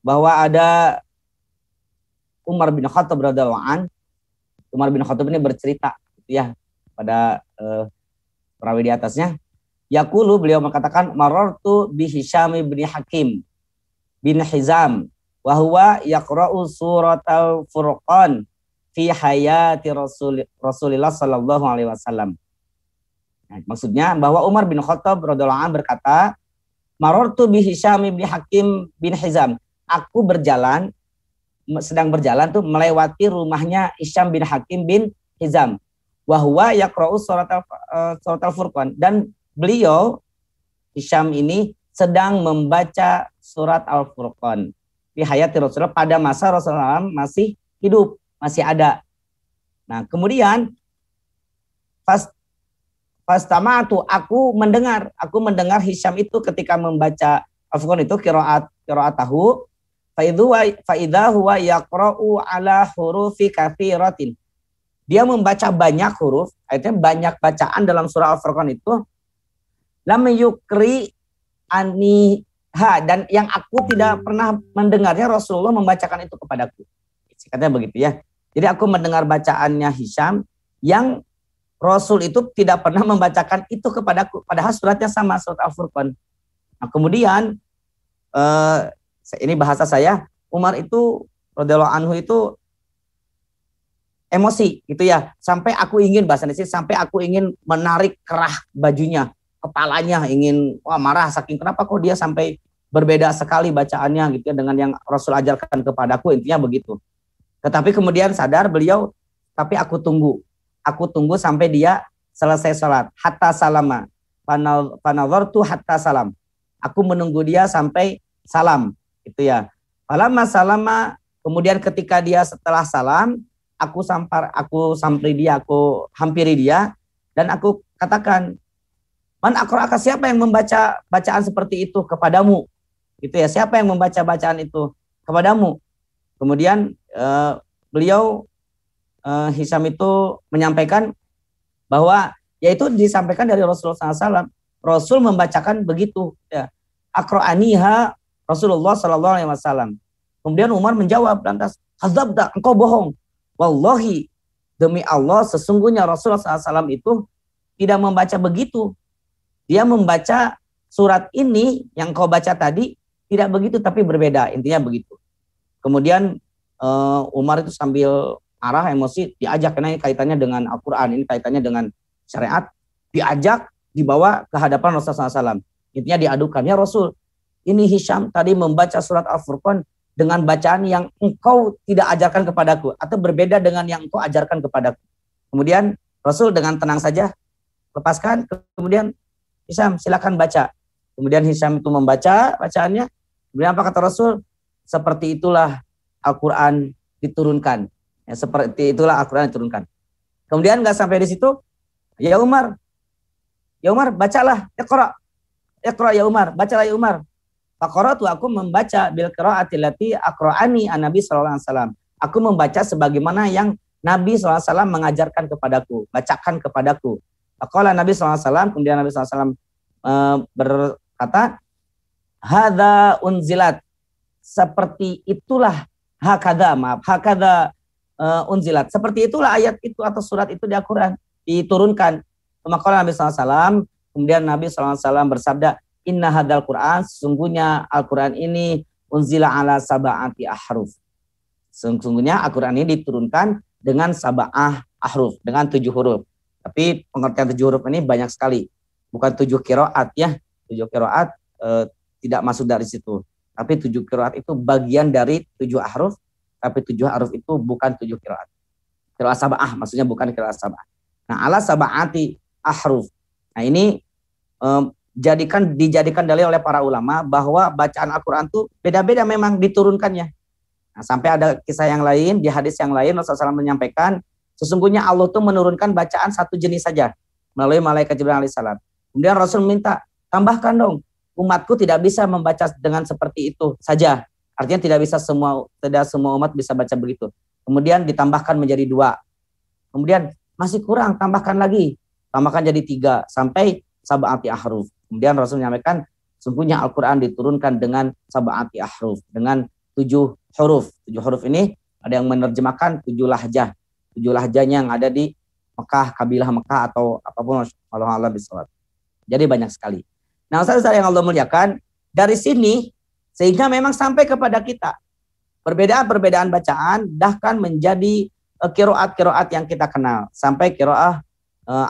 bahwa ada Umar bin Khattab radhiyallahu an. Umar bin Khattab ini bercerita ya pada perawi di atasnya. Yaqulu, beliau mengatakan, marartu bi Hisham bin Hakim bin Hizam wa huwa yaqra'u suratal Furqan fi hayati Rasulillah sallallahu alaihi wasallam. Nah, maksudnya bahwa Umar bin Khattab radhiyallahu anhu berkata, marartu bi Hisham bin Hakim bin Hizam. Aku sedang berjalan tuh melewati rumahnya Hisham bin Hakim bin Hizam. Wa huwa yaqra'u suratal Furqan, dan beliau Hisham ini sedang membaca surat Al-Furqan fi hayati Rasulullah, pada masa Rasulullah masih hidup, masih ada. Nah, kemudian fastama'tu, aku mendengar Hisham itu ketika membaca Al-Furqan itu qiraatahu fa idza huwa yaqra'u ala hurufi katsiratin. Dia membaca banyak huruf, artinya banyak bacaan dalam surah Al-Furqan itu. Lam yukri aniha, dan yang aku tidak pernah mendengarnya Rasulullah membacakan itu kepadaku. Katanya begitu ya. Jadi aku mendengar bacaannya Hisham yang Rasul itu tidak pernah membacakan itu kepadaku, padahal suratnya sama, surat Al-Furqan. Nah, kemudian ini bahasa saya, Umar itu radhiyallahu anhu itu emosi gitu ya, sampai aku ingin, bahasa Indonesia, sampai aku ingin menarik kerah bajunya, kepalanya, ingin marah saking kenapa kok dia sampai berbeda sekali bacaannya gitu ya dengan yang Rasul ajarkan kepadaku, intinya begitu. Tetapi kemudian sadar beliau, tapi aku tunggu sampai dia selesai sholat, hatta salama, panazartu hatta salam. Aku menunggu dia sampai salam, gitu ya. Falamma salama, kemudian ketika dia setelah salam, aku hampiri dia dan aku katakan, man aqra'aka, siapa yang membaca bacaan seperti itu kepadamu? Gitu ya, siapa yang membaca bacaan itu kepadamu? Kemudian beliau Hisham itu menyampaikan bahwa yaitu disampaikan dari Rasulullah SAW. Rasul membacakan begitu ya. Aqra'aniha Rasulullah SAW. Kemudian Umar menjawab lantas, "Kadzabta, engkau bohong. Wallahi, demi Allah, sesungguhnya Rasulullah SAW itu tidak membaca begitu. Dia membaca surat ini yang kau baca tadi tidak begitu, tapi berbeda." Intinya begitu. Kemudian Umar itu sambil marah, emosi, diajak, karena ini kaitannya dengan Al-Quran, ini kaitannya dengan syariat, diajak, dibawa ke hadapan Rasulullah SAW. Intinya diadukan, ya Rasul, ini Hisham tadi membaca surat Al-Furqan dengan bacaan yang engkau tidak ajarkan kepadaku, atau berbeda dengan yang engkau ajarkan kepadaku. Kemudian Rasul dengan tenang saja, lepaskan, kemudian Hisham silakan baca. Kemudian Hisham itu membaca bacaannya, kemudian apa kata Rasul? Seperti itulah Al-Quran diturunkan. Ya, seperti itulah Al-Quran diturunkan. Kemudian nggak sampai di situ, ya Umar, bacalah, Iqra ya Umar, bacalah ya Umar. Faqara'tu, aku membaca bil qira'ati allati aqra'ani an-nabi sallallahu alaihi wasallam. Aku membaca sebagaimana yang Nabi sallallahu alaihi wasallam mengajarkan kepadaku, bacakan kepadaku. Faqala Nabi sallallahu alaihi wasallam, kemudian Nabi sallallahu alaihi wasallam berkata, hadza unzilat, seperti itulah hakadha unzilat, seperti itulah ayat itu atau surat itu di Al-Quran diturunkan. Maka Nabi SAW, kemudian Nabi SAW bersabda, inna hadal Quran, sesungguhnya Al-Quran ini unzila ala sab'ati ahruf, sesungguhnya Al-Quran ini diturunkan dengan sab'ah ahruf, dengan 7 huruf. Tapi pengertian 7 huruf ini banyak sekali, bukan 7 qiraat ya, 7 qiraat tidak masuk dari situ. Tapi 7 qiraat itu bagian dari 7 ahruf, tapi 7 ahruf itu bukan 7 qiraat. Qiraat sab'ah maksudnya bukan qiraat sab'ah. Nah, ala sab'ati ahruf. Nah, ini dijadikan dalil oleh para ulama bahwa bacaan Al-Quran itu beda-beda memang diturunkannya. Nah, sampai ada kisah yang lain, di hadis yang lain Rasulullah SAW menyampaikan, sesungguhnya Allah itu menurunkan bacaan satu jenis saja melalui malaikat Jibril alaihissalam. Kemudian Rasul minta, tambahkan dong, umatku tidak bisa membaca dengan seperti itu saja. Artinya tidak semua umat bisa baca begitu. Kemudian ditambahkan menjadi 2. Kemudian masih kurang, tambahkan lagi. Tambahkan jadi 3 sampai sab'ati ahruf. Kemudian Rasul menyampaikan, sungguhnya Al-Quran diturunkan dengan sab'ati ahruf, dengan 7 huruf. 7 huruf ini ada yang menerjemahkan 7 lahjah. 7 lahjahnya yang ada di Mekah, kabilah Mekah atau apapun, Allah bisawab. Jadi banyak sekali. Nah, Ustaz yang Allah muliakan, dari sini sehingga memang sampai kepada kita perbedaan-perbedaan bacaan bahkan menjadi qiraat-qiraat yang kita kenal, sampai qiraah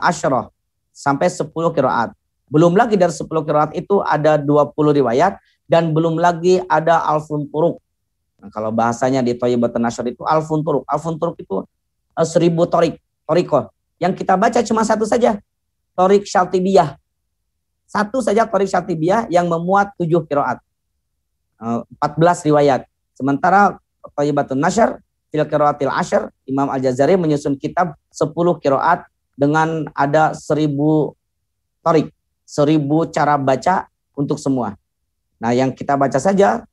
asyarah, sampai 10 qiraat. Belum lagi dari 10 qiraat itu ada 20 riwayat, dan belum lagi ada alfun turuk. Nah, kalau bahasanya di Thayyibatun Nasyr itu alfun turuk. Alfun turuk itu 1000 torikoh. Yang kita baca cuma satu saja, torik syatibiyah. Satu saja torik syatibiyah yang memuat 7 qiraat. 14 riwayat. Sementara Thayyibatun Nasyr fil qiraatil asyr, Imam Al-Jazari menyusun kitab 10 qiraat dengan ada 1000 torik, 1000 cara baca untuk semua. Nah, yang kita baca saja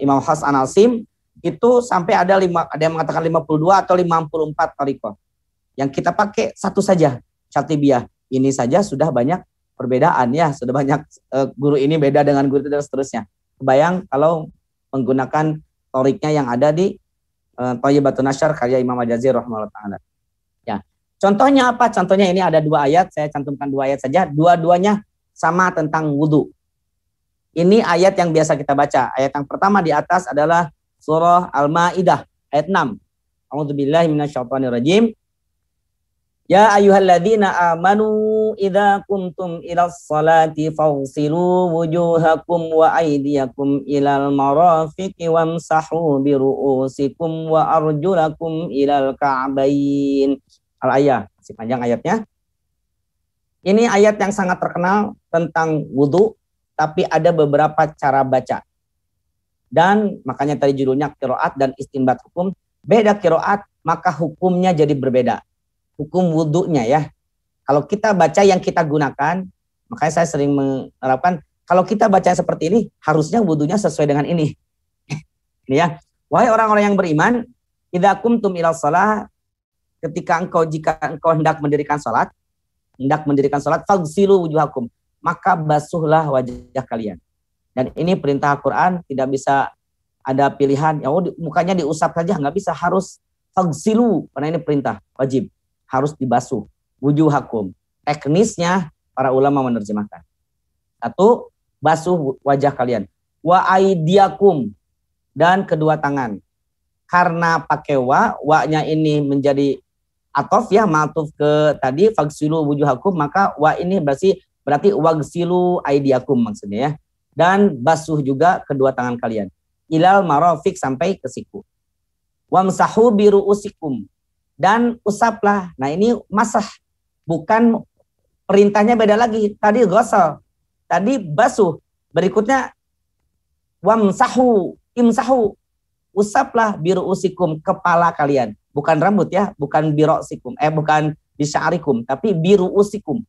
Imam Hasan Al-Sim itu sampai ada yang mengatakan 52 atau 54 torikoh. Yang kita pakai satu saja, syatibiyah. Ini saja sudah banyak perbedaan ya, sudah banyak guru ini beda dengan guru itu dan seterusnya. Kebayang kalau menggunakan toriknya yang ada di Thayyibatun Nasyr karya Imam Al-Jazari rahimahullah ta'ala. Ya. Contohnya apa? Contohnya ini ada 2 ayat, saya cantumkan 2 ayat saja. Dua-duanya sama tentang wudu. Ini ayat yang biasa kita baca. Ayat yang pertama di atas adalah surah Al-Maidah ayat 6. A'udzubillahi minasyaitonirrajim. Ya ayyuhalladzina amanu idza kuntum ilas salati faghsilu wujuhakum wa aydiyakum ilal marafiqi wamsahu bi ru'usikum wa arjulakum ilal ka'bayn. Al-ayah, masih panjang ayatnya. Ini ayat yang sangat terkenal tentang wudu, tapi ada beberapa cara baca. Dan makanya tadi judulnya qiraat dan istinbat hukum. Beda qiraat, maka hukumnya jadi berbeda. Hukum wudunya ya. Kalau kita baca yang kita gunakan, makanya saya sering menerapkan, kalau kita baca seperti ini, harusnya wudunya sesuai dengan ini. Ini ya. Wahai orang-orang yang beriman, idza qumtum ila shalah, jika engkau hendak mendirikan salat, faghsilu wujuhakum, maka basuhlah wajah kalian. Dan ini perintah Al-Quran, tidak bisa ada pilihan, ya mukanya diusap saja, nggak bisa, harus faghsilu, karena ini perintah, wajib. Harus dibasuh wujuhakum. Teknisnya para ulama menerjemahkan. 1, basuh wajah kalian. Wa aidiakum, dan kedua tangan. karena pakai wa-nya ini menjadi atof ya, ma'tuf ke tadi fagsilu wujuhakum, maka wa ini berarti wagsilu aidiakum maksudnya ya. Dan basuh juga kedua tangan kalian. Ilal marafiq sampai ke siku. Wamsahu biru'usikum, dan usaplah. Nah ini masah, bukan perintahnya beda lagi. Tadi ghasal, tadi basuh. Berikutnya wamsahu, imsahu, usaplah biru'usikum, kepala kalian. Bukan rambut ya, bukan biro'sikum, bukan bisya'rikum, tapi biru'usikum,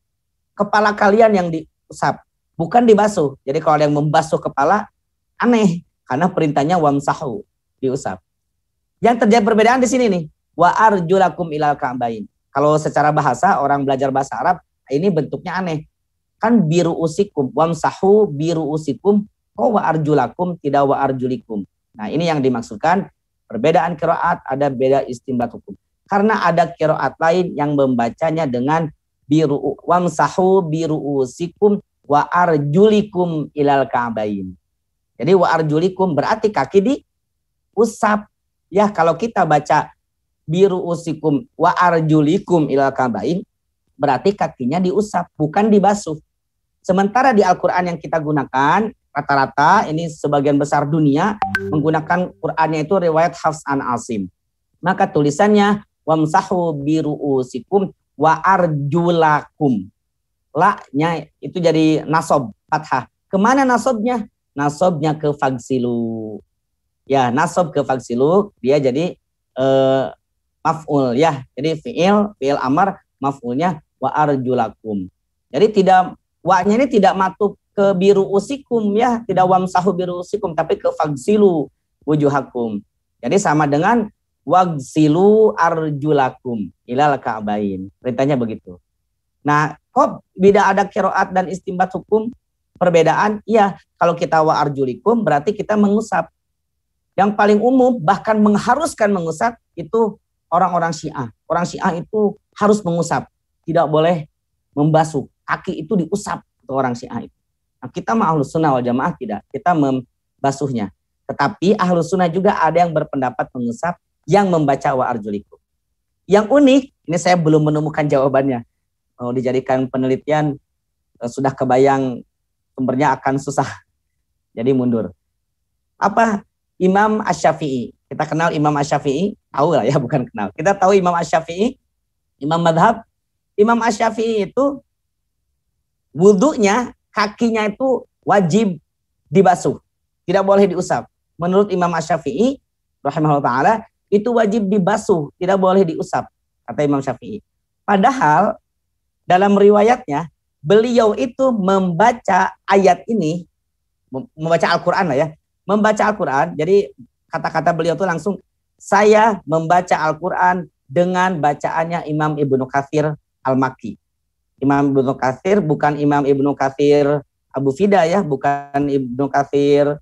kepala kalian yang diusap, bukan dibasuh. Jadi kalau ada yang membasuh kepala, aneh, karena perintahnya wamsahu, diusap. Yang terjadi perbedaan di sini nih, wa arjulakum ilal ka'bain. Kalau secara bahasa, orang belajar bahasa Arab, ini bentuknya aneh. Kan biru'usikum, wamsahu biru'usikum, kok wa arjulakum, tidak wa arjulikum. Nah ini yang dimaksudkan. Perbedaan qiraat, ada beda istinbat hukum. Karena ada qiraat lain yang membacanya dengan biru wamsahu biru'usikum wa arjulikum ilal ka'bain. Jadi wa arjulikum berarti kaki diusap. Ya kalau kita baca biru'usikum wa arjulikum ilal ka'bain, berarti kakinya diusap, bukan dibasuh. Sementara di Al-Qur'an yang kita gunakan, rata-rata ini sebagian besar dunia menggunakan Qur'annya itu riwayat Hafs an Asim. Maka tulisannya wamsahu biru'usikum wa arjulakum. La-nya itu jadi nasob, fathah. Kemana nasobnya? Nasobnya ke fagsilu. Ya, nasob ke fagsilu, dia jadi maf'ul ya. Jadi fi'il amar, maf'ulnya wa arjulakum. Jadi tidak, wa-nya ini tidak matub ke biru usikum ya, tidak wamsahu biru usikum, tapi ke fagsilu wujuhakum. Jadi sama dengan wagsilu arjulakum ilal ka'bain. Perintahnya begitu. Nah, kok beda ada qiraat dan istinbat hukum? Perbedaan, iya, kalau kita wa arjulikum berarti kita mengusap. Yang paling umum bahkan mengharuskan mengusap itu orang-orang Syiah. Orang Syiah itu harus mengusap, tidak boleh membasuh. Kaki itu diusap untuk orang Syiah itu. Nah, kita mah Ahlus Sunnah wal Jamaah tidak, kita membasuhnya. Tetapi Ahlus Sunnah juga ada yang berpendapat mengusap, yang membaca wa arjulikum. Yang unik, ini saya belum menemukan jawabannya. Kalau dijadikan penelitian, sudah kebayang sumbernya akan susah. Jadi mundur. Apa? Imam Asy-Syafi'i. Kita kenal Imam Asy-Syafi'i, tahu lah ya, bukan kenal. Kita tahu Imam Asy-Syafi'i, Imam Madhab. Imam Asy-Syafi'i itu wudunya, kakinya itu wajib dibasuh, tidak boleh diusap. Menurut Imam Asy-Syafi'i rahimahullah ta'ala, itu wajib dibasuh, tidak boleh diusap, kata Imam Syafi'i. Padahal dalam riwayatnya, beliau itu membaca ayat ini, membaca Al-Quran lah ya, membaca Al-Quran, jadi kata-kata beliau itu langsung, saya membaca Al-Quran dengan bacaannya Imam Ibnu Katsir Al-Makki. Imam Ibnu Katsir bukan Imam Ibnu Katsir Abu Fida ya, bukan Ibnu Katsir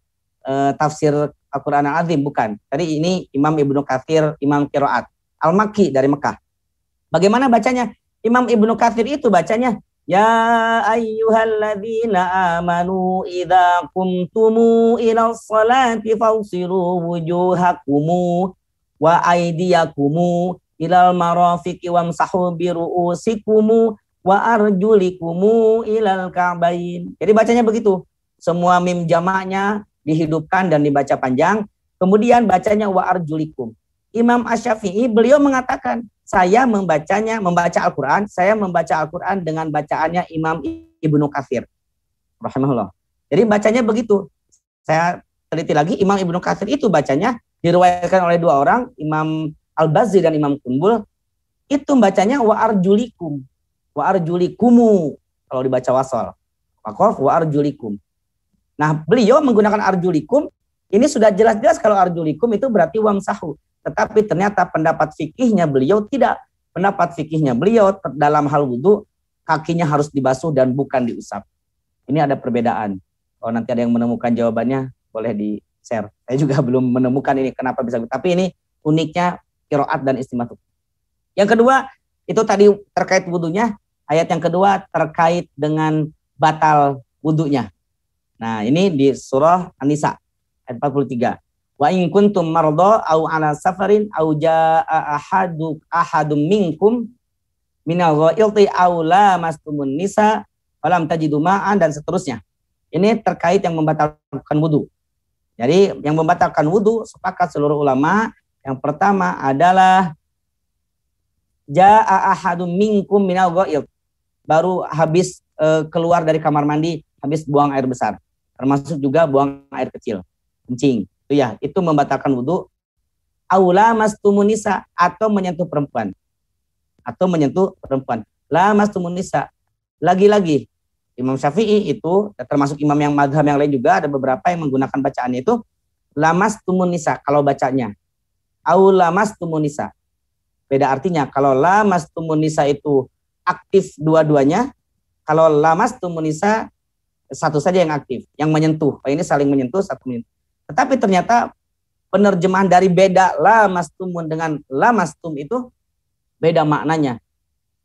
tafsir Al-Quran Al-Azim, bukan. Tadi ini Imam Ibnu Katsir, Imam Qiraat Al-Makki dari Mekah. Bagaimana bacanya? Imam Ibnu Katsir itu bacanya, ya ayyuhalladzina amanu idza qumtumu ilal salati fawsilu wujuhakumu wa aydiyakumu ilal marafiqi wamsahu biru'usikumu wa arjulikumu ilal ka'bain. Jadi bacanya begitu. Semua mim jamaknya dihidupkan dan dibaca panjang. Kemudian bacanya wa arjulikum. Imam Asy-Syafi'i beliau mengatakan, saya membaca Al-Quran, saya membaca Al-Quran dengan bacaannya Imam Ibnu Katsir rahimahullah. Jadi bacanya begitu. Saya teliti lagi, Imam Ibnu Katsir itu bacanya diriwayatkan oleh dua orang, Imam Al-Bazzi dan Imam Qunbul, itu bacanya wa arjulikum. Wa arjulikumu kalau dibaca wasol. Waqaf wa arjulikum. Nah, beliau menggunakan arjulikum, ini sudah jelas-jelas kalau arjulikum itu berarti wamsahu. Tetapi ternyata pendapat fikihnya beliau tidak. Pendapat fikihnya beliau dalam hal wudu, kakinya harus dibasuh dan bukan diusap. Ini ada perbedaan. Kalau nanti ada yang menemukan jawabannya, boleh di-share. Saya juga belum menemukan ini kenapa bisa. Tapi ini uniknya qiraat dan istinbat. Yang kedua, itu tadi terkait wudunya. Ayat yang kedua terkait dengan batal wudunya. Nah, ini di surah An-Nisa ayat 43. Wa in kuntum marda au ala safarin au jaa ahadum minkum minal ghailti aw lamastumun nisa falam tajidu ma'an, dan seterusnya. Ini terkait yang membatalkan wudu. Jadi yang membatalkan wudu sepakat seluruh ulama. Yang pertama adalah jaa ahadum minkum minal ghail, baru habis keluar dari kamar mandi, habis buang air besar, termasuk juga buang air kecil, kencing. Itu ya, itu membatalkan wudu. Aw lamastumun nisa, atau menyentuh perempuan. Lamastumun nisa. Lagi-lagi Imam Syafi'i itu termasuk imam yang madhab yang lain juga, ada beberapa yang menggunakan bacaannya itu lamastumun nisa kalau bacanya. Aw lamastumun nisa. Beda artinya. Kalau lamastumun nisa itu aktif dua-duanya, kalau lamastumun nisa satu saja yang aktif, yang menyentuh. Ini saling menyentuh, satu menyentuh. Tetapi ternyata penerjemahan dari beda lamastumun dengan lamastum itu beda maknanya.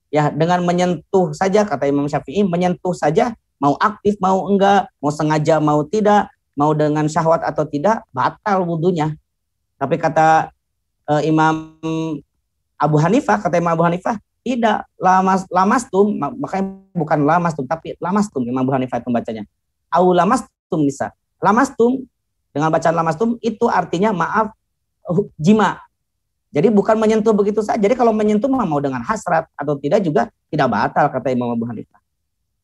Ya, dengan menyentuh saja, kata Imam Syafi'i, menyentuh saja, mau aktif, mau enggak, mau sengaja, mau tidak, mau dengan syahwat atau tidak, batal wudunya. Tapi kata Imam Abu Hanifah, tidak, lamastum, makanya bukan lamastum, tapi lamastum, Imam Abu Hanifah itu membacanya. Au lamastum nisa. Lamastum, dengan bacaan lamastum, itu artinya maaf, jima. Jadi bukan menyentuh begitu saja. Jadi kalau menyentuh mau dengan hasrat atau tidak juga tidak batal, kata Imam Abu Hanifah.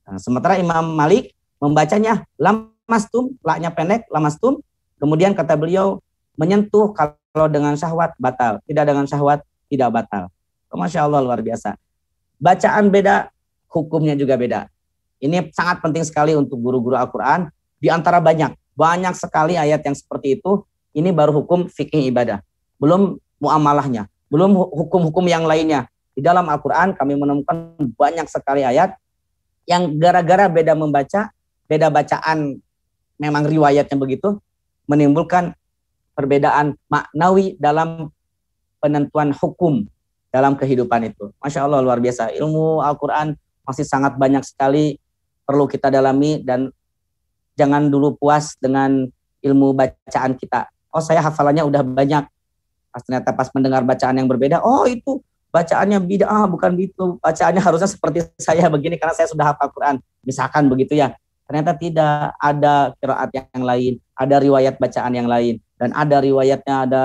Nah, sementara Imam Malik membacanya lamastum, laknya pendek, lamastum. Kemudian kata beliau menyentuh kalau dengan syahwat batal, tidak dengan syahwat tidak batal. Masya Allah, luar biasa. Bacaan beda, hukumnya juga beda. Ini sangat penting sekali untuk guru-guru Al-Quran. Di antara banyak sekali ayat yang seperti itu. Ini baru hukum fikih ibadah, belum muamalahnya, belum hukum-hukum yang lainnya. Di dalam Al-Quran kami menemukan banyak sekali ayat yang gara-gara beda membaca, beda bacaan, memang riwayatnya begitu, menimbulkan perbedaan maknawi dalam penentuan hukum dalam kehidupan itu. Masya Allah, luar biasa. Ilmu Al-Quran masih sangat banyak sekali perlu kita dalami, dan jangan dulu puas dengan ilmu bacaan kita. Oh, saya hafalannya udah banyak. Ternyata pas mendengar bacaan yang berbeda, oh itu bacaannya bid'ah, bukan gitu. Bacaannya harusnya seperti saya begini karena saya sudah hafal Quran. Misalkan begitu ya. Ternyata tidak, ada qiraat yang lain, ada riwayat bacaan yang lain, dan ada riwayatnya, ada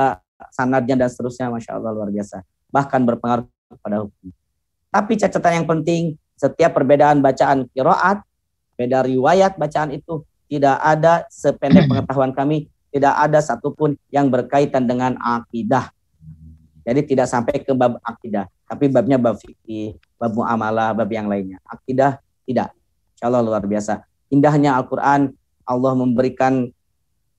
sanadnya dan seterusnya. Masya Allah, luar biasa. Bahkan berpengaruh pada hukum. Tapi catatan yang penting, setiap perbedaan bacaan qiraat, beda riwayat bacaan itu tidak ada, sependek pengetahuan kami, tidak ada satupun yang berkaitan dengan akidah. Jadi tidak sampai ke bab akidah, tapi babnya bab fikih, bab muamalah, bab yang lainnya. Akidah tidak. Insyaallah luar biasa. Indahnya Al-Quran, Allah memberikan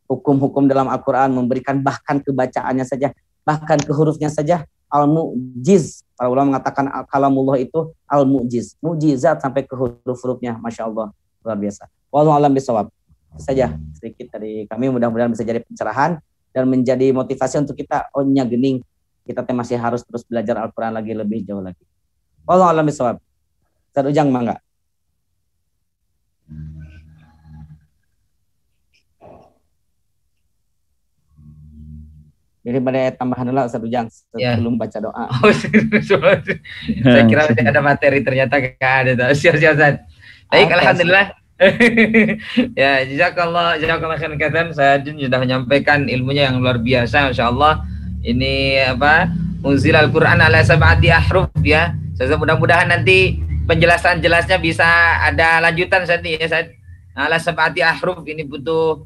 hukum-hukum dalam Al-Quran, memberikan bahkan kebacaannya saja, bahkan ke hurufnya saja, al-mu'jiz. Para ulama mengatakan kalamullah itu al-mu'jiz, mujizat sampai ke huruf-hurufnya. Masya Allah, luar biasa. Wallahu a'lam bishawab. Saja sedikit dari kami, mudah-mudahan bisa jadi pencerahan dan menjadi motivasi untuk kita. Oh nya gening, kita masih harus terus belajar Al-Quran lagi lebih jauh lagi. Wallahu a'lam bishawab. Ustaz Ujang, mangga. Jadi pada tambahan dulu Ustaz Ujang sebelum baca doa. Saya kira ada materi, ternyata gak ada. Siap-siap Ustaz. Baik, alhamdulillah. Ya, jazakallah khairan katsiran. Saya sudah menyampaikan ilmunya yang luar biasa, insyaallah. Ini apa? Unzil Al-Qur'an ala sab'ati ahruf ya. Saya mudah-mudahan nanti penjelasan jelasnya bisa ada lanjutan Ustaz ya, Ustaz. Ala sab'ati ahruf ini butuh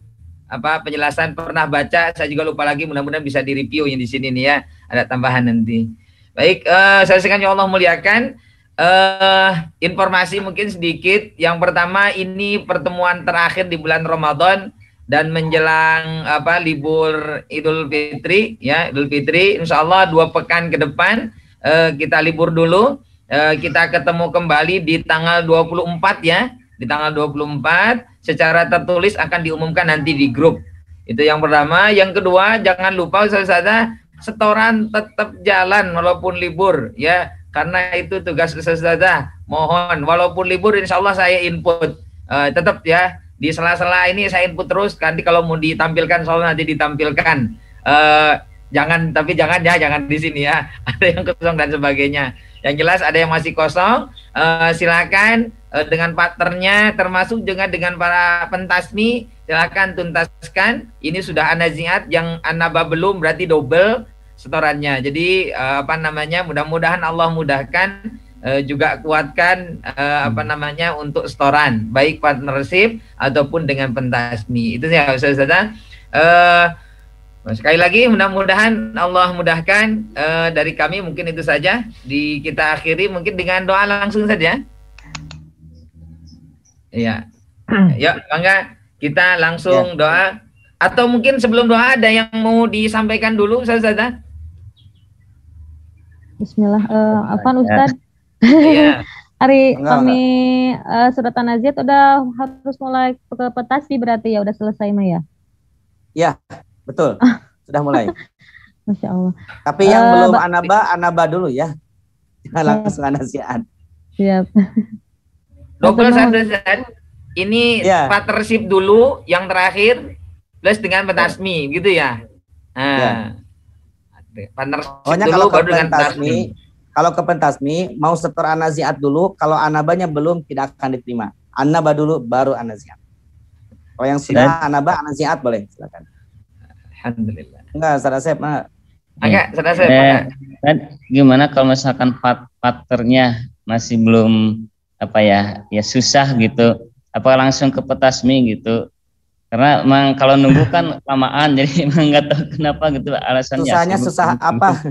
apa penjelasan, pernah baca, saya juga lupa lagi, mudah-mudahan bisa di-review yang di sini nih ya. Ada tambahan nanti. Baik, saya sekalian Allah muliakan. Informasi mungkin sedikit. Yang pertama, ini pertemuan terakhir di bulan Ramadan dan menjelang apa libur Idul Fitri ya, Idul Fitri. Insyaallah 2 pekan ke depan kita libur dulu. Kita ketemu kembali di tanggal 24 ya. Di tanggal 24 secara tertulis akan diumumkan nanti di grup. Itu yang pertama. Yang kedua, jangan lupa Ustazah, setoran tetap jalan walaupun libur ya. Karena itu tugas Ustazah. Mohon walaupun libur insya Allah saya input tetap ya, di sela-sela ini saya input terus. Nanti kalau mau ditampilkan soal nanti ditampilkan Jangan ya, jangan di sini ya. Ada yang kosong dan sebagainya. Yang jelas ada yang masih kosong, silakan dengan partnernya, termasuk juga dengan para pentasmi, silakan tuntaskan. Ini sudah anaziat, yang anaba belum berarti double setorannya. Jadi mudah-mudahan Allah mudahkan, juga kuatkan untuk setoran, baik partnership ataupun dengan pentasmi. Itu ya Ustaz. Sekali lagi mudah-mudahan Allah mudahkan. Dari kami mungkin itu saja. Kita akhiri mungkin dengan doa langsung saja. Iya. Yuk, bangga kita langsung doa. Atau mungkin sebelum doa ada yang mau disampaikan dulu Ustaz? Bismillah. Afwan Ustaz. Iya. Hari kami surat An-Naziat udah harus mulai ke pentasmi berarti ya, udah selesai Maya? Ya. Betul, sudah mulai. Masya Allah. Tapi yang belum anaba dulu ya. Jangan langsung anaziat. Siap. Double Ustaz. Ini partnership dulu yang terakhir plus dengan pentasmi gitu ya. Partnership dulu baru dengan pentasmi. Kalau ke pentasmi mau setor anaziat dulu, kalau anabanya belum tidak akan diterima. Anaba dulu baru anaziat. Kalau yang sudah anaba anaziat boleh, silakan. Alhamdulillah. Enggak, Ustaz Asep, gimana kalau misalkan partnernya masih belum susah gitu, apa langsung ke pentasmi gitu? Karena emang kalau nunggu kan lamaan, jadi emang nggak tahu kenapa gitu alasannya. Susahnya susah apa?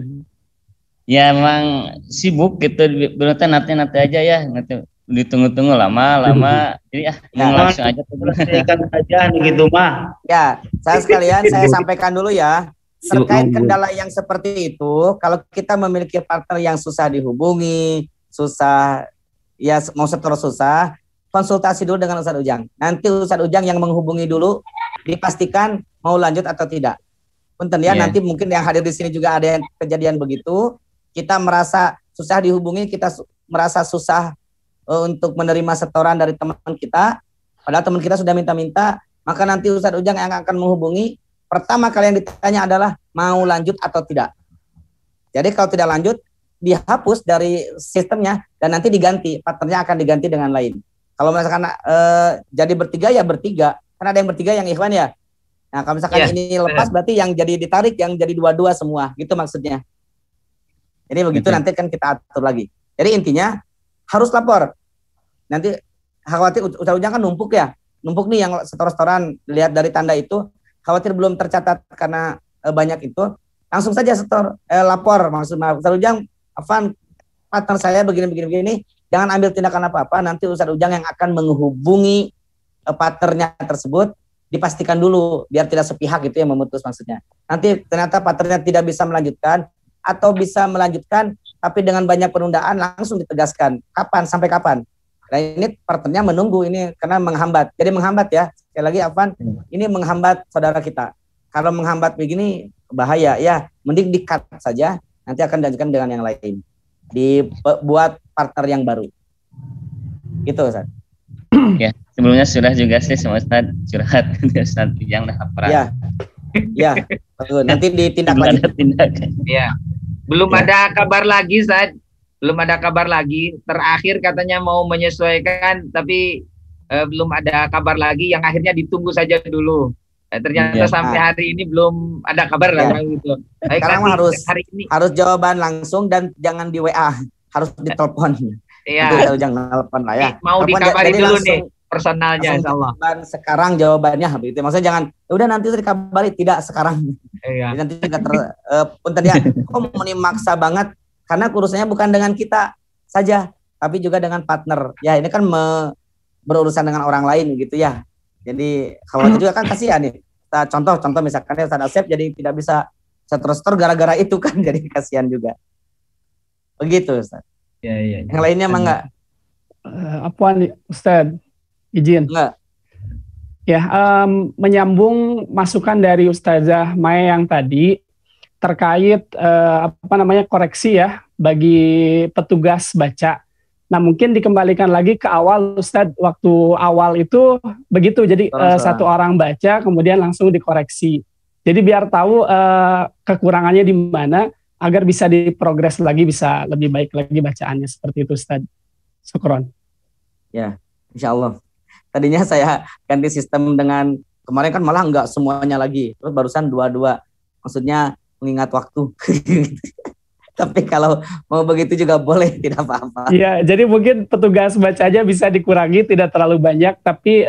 Ya emang sibuk gitu, berarti nanti aja ya, nanti ditunggu-tunggu lama jadi langsung aja gitu mah. Ya, saya sampaikan dulu ya. Terkait kendala yang seperti itu, kalau kita memiliki partner yang susah dihubungi, susah ya mau setor susah, konsultasi dulu dengan Ustadz Ujang. Nanti Ustadz Ujang yang menghubungi dulu, dipastikan mau lanjut atau tidak. Punten ya, nanti mungkin yang hadir di sini juga ada yang kejadian begitu. Kita merasa susah dihubungi, kita merasa susah untuk menerima setoran dari teman kita, padahal teman kita sudah minta-minta, maka nanti Ustadz Ujang yang akan menghubungi. Pertama kali yang ditanya adalah mau lanjut atau tidak. Jadi kalau tidak lanjut, dihapus dari sistemnya dan nanti diganti, partnernya akan diganti dengan lain. Kalau misalkan jadi bertiga ya bertiga, kan ada yang bertiga yang ikhwan ya. Nah kalau misalkan ini lepas berarti yang jadi ditarik, yang jadi dua-dua semua, gitu maksudnya. Jadi begitu nanti kan kita atur lagi. Jadi intinya harus lapor. Nanti khawatir Ustadz Ujang kan numpuk nih yang setor-setoran, lihat dari tanda itu khawatir belum tercatat karena banyak itu, langsung saja setor, lapor maksudnya Ustadz Ujang, Afan partner saya begini, jangan ambil tindakan apa-apa, nanti Ustadz Ujang yang akan menghubungi partnernya tersebut, dipastikan dulu biar tidak sepihak itu yang memutus maksudnya. Nanti ternyata partnernya tidak bisa melanjutkan atau bisa melanjutkan tapi dengan banyak penundaan, langsung ditegaskan kapan sampai kapan. Nah ini partnernya menunggu ini karena menghambat. Jadi menghambat ya. Sekali lagi Afan, ini menghambat saudara kita. Kalau menghambat begini bahaya ya. Mending di-cut saja. Nanti akan dilanjutkan dengan yang lain. Dibuat partner yang baru. Gitu Ustaz. Ya, sebelumnya sudah juga sih sama Ustaz curhat Ustaz yang Ya. Ya, betul. Nanti ditindak lanjut. Ya. Belum ada kabar lagi Ustaz. Belum ada kabar lagi. Terakhir katanya mau menyesuaikan, tapi belum ada kabar lagi. Yang akhirnya ditunggu saja dulu. Ternyata sampai hari ini belum ada kabar lah gitu. Baik, sekarang harus jawaban langsung dan jangan di WA, harus ditelepon. Iya. Jangan telepon lah ya. Mau dikabari dulu nih personalnya insyaallah. Sekarang jawabannya begitu. Maksudnya jangan udah nanti dikabari, tidak sekarang. Iya. Nanti juga punten ya. Kok mau maksa banget? Karena urusannya bukan dengan kita saja, tapi juga dengan partner. Ya ini kan berurusan dengan orang lain gitu ya. Jadi khawatir juga kan kasihan nih. Contoh misalkan ya Ustaz Asep jadi tidak bisa setor gara-gara itu kan, jadi kasihan juga. Begitu Ustaz. Ya. Yang lainnya mah enggak? Apaan Ustaz? Izin. Enggak. Ya, menyambung masukan dari Ustazah Maya yang tadi terkait koreksi ya bagi petugas baca. Nah mungkin dikembalikan lagi ke awal Ustadz, waktu awal itu begitu, jadi satu orang baca kemudian langsung dikoreksi. Jadi biar tahu kekurangannya di mana agar bisa diprogres lagi, bisa lebih baik lagi bacaannya seperti itu Ustaz. Syukron. Ya, insya Allah. Tadinya saya ganti sistem dengan kemarin kan malah enggak semuanya lagi. Terus barusan dua-dua. Maksudnya mengingat waktu. Tapi kalau mau begitu juga boleh, tidak apa-apa. Iya, jadi mungkin petugas bacanya bisa dikurangi, tidak terlalu banyak, tapi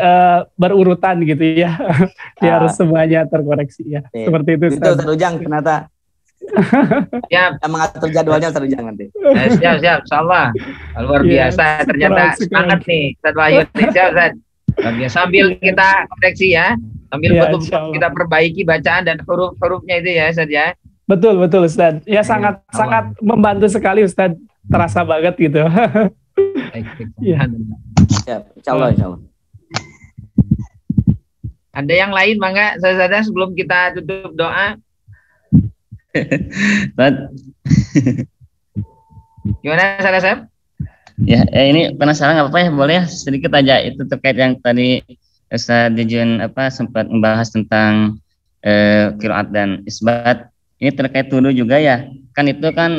berurutan gitu ya. Biar semuanya terkoreksi ya. Seperti itu. Itu Ustaz Ujang ternyata. Siap. Yang mengatur jadwalnya Ustaz Ujang nanti. Siap, insyaallah. Luar biasa, ternyata semangat nih Ustaz Wahyu. Siap, Ustaz. Sambil kita koreksi ya, sambil betul-betul kita perbaiki bacaan dan huruf-hurufnya itu ya Ustaz ya. Betul Ustaz. Ya sangat membantu sekali Ustaz. Terasa banget gitu. Ya, insyaallah. Ada yang lain mangga Ustaz sebelum kita tutup doa? Gimana Ustaz? Ya, ini penasaran nggak apa-apa ya, boleh ya sedikit aja itu terkait yang tadi Ustaz Dijun sempat membahas tentang qiraat dan isbat. Ini terkait wudu juga ya, kan itu kan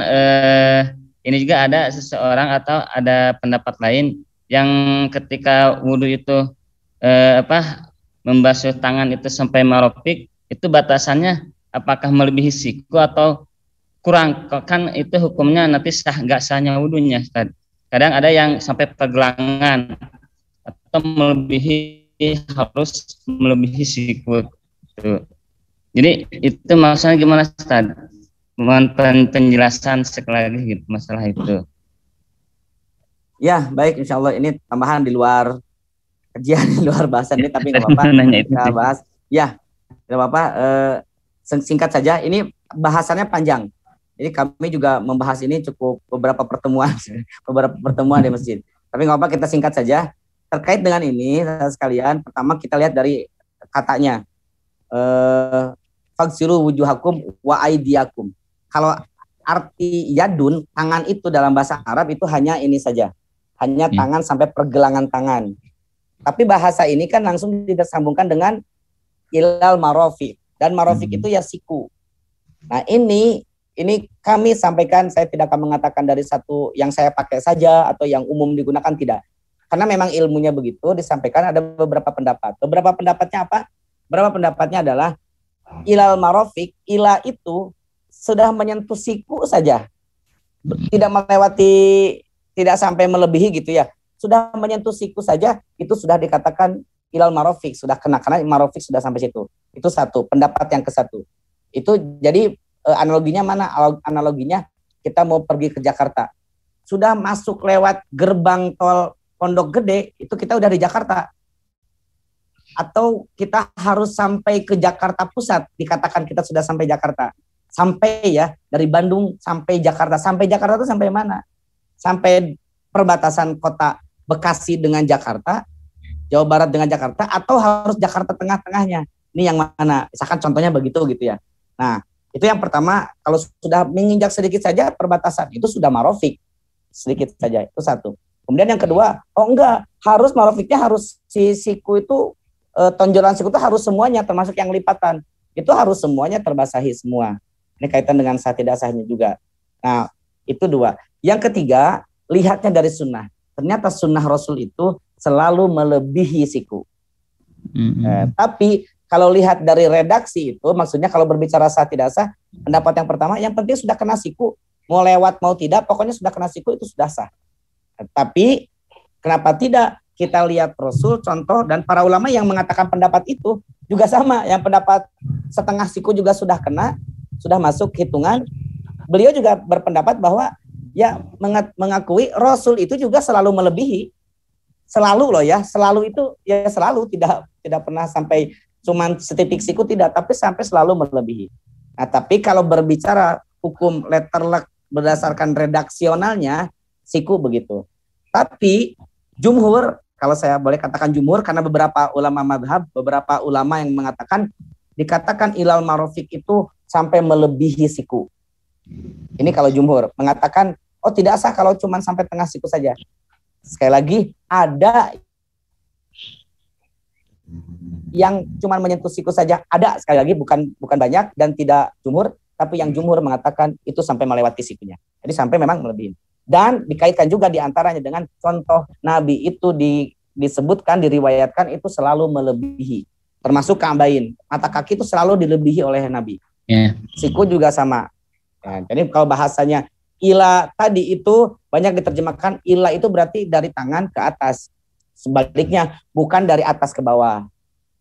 ini juga ada seseorang atau ada pendapat lain yang ketika wudu itu membasuh tangan itu sampai marofik, itu batasannya apakah melebihi siku atau kurang, kan itu hukumnya nanti sah nggak sahnya wudunya Ustaz. Kadang ada yang sampai pergelangan atau harus melebihi siku. Jadi itu maksudnya gimana Ustaz? Mohon penjelasan sekali lagi gitu masalah itu. Ya baik, insya Allah ini tambahan di luar kajian, di luar bahasan ini, tapi nggak apa-apa. Kita bahas. Ya nggak apa-apa. Singkat saja. Ini bahasannya panjang. Jadi kami juga membahas ini cukup beberapa pertemuan di masjid. Tapi nggak apa, kita singkat saja. Terkait dengan ini sekalian, pertama kita lihat dari katanya. Fagsilu wujuhakum wa aidiakum. Kalau arti yadun, tangan itu dalam bahasa Arab itu hanya ini saja. Hanya tangan sampai pergelangan tangan. Tapi bahasa ini kan langsung disambungkan dengan ilal marofik. Dan marofik itu ya siku. Nah ini kami sampaikan, saya tidak akan mengatakan dari satu yang saya pakai saja atau yang umum digunakan, tidak. Karena memang ilmunya begitu, disampaikan ada beberapa pendapat. Beberapa pendapatnya apa? Beberapa pendapatnya adalah ilal marofik, ila itu sudah menyentuh siku saja. Tidak melewati, tidak sampai melebihi gitu ya. Sudah menyentuh siku saja, itu sudah dikatakan ilal marofik, sudah kena, karena marofik sudah sampai situ. Itu satu, pendapat yang ke satu. Itu jadi analoginya mana? Analoginya kita mau pergi ke Jakarta. Sudah masuk lewat gerbang tol Pondok Gede, itu kita udah di Jakarta. Atau kita harus sampai ke Jakarta Pusat, dikatakan kita sudah sampai Jakarta. Sampai ya, dari Bandung sampai Jakarta. Sampai Jakarta itu sampai mana? Sampai perbatasan kota Bekasi dengan Jakarta, Jawa Barat dengan Jakarta, atau harus Jakarta tengah-tengahnya. Ini yang mana? Misalkan contohnya begitu gitu ya. Nah, itu yang pertama, kalau sudah menginjak sedikit saja perbatasan, itu sudah marofik. Sedikit saja, itu satu. Kemudian yang kedua, enggak, harus marofiknya harus si siku itu, tonjolan siku itu harus semuanya, termasuk yang lipatan. Itu harus semuanya terbasahi semua. Ini kaitan dengan sah tidak sahnya juga. Nah, itu dua. Yang ketiga, lihatnya dari sunnah. Ternyata sunnah Rasul itu selalu melebihi siku. Tapi kalau lihat dari redaksi itu, maksudnya kalau berbicara sah tidak sah, pendapat yang pertama, yang penting sudah kena siku, mau lewat mau tidak, pokoknya sudah kena siku itu sudah sah. Tapi kenapa tidak? Kita lihat Rasul contoh, dan para ulama yang mengatakan pendapat itu juga sama, yang pendapat setengah siku juga sudah kena, sudah masuk hitungan. Beliau juga berpendapat bahwa ya mengakui Rasul itu juga selalu melebihi, selalu loh ya, selalu itu ya selalu tidak pernah sampai cuman setitik siku, tidak, tapi sampai selalu melebihi. Nah, tapi kalau berbicara hukum letterlek berdasarkan redaksionalnya, siku begitu. Tapi jumhur, kalau saya boleh katakan jumhur, karena beberapa ulama madhab, beberapa ulama yang mengatakan, dikatakan ilal marofik itu sampai melebihi siku. Ini kalau jumhur mengatakan, oh tidak sah kalau cuma sampai tengah siku saja. Sekali lagi, ada yang cuma menyentuh siku saja ada, sekali lagi bukan banyak dan tidak jumhur, tapi yang jumhur mengatakan itu sampai melewati sikunya. Jadi sampai memang melebihi. Dan dikaitkan juga diantaranya dengan contoh Nabi itu disebutkan, diriwayatkan itu selalu melebihi. Termasuk Ka'bain, mata kaki itu selalu dilebihi oleh Nabi. Siku juga sama. Ya, jadi kalau bahasanya ila tadi itu banyak diterjemahkan ila itu berarti dari tangan ke atas. Sebaliknya bukan dari atas ke bawah.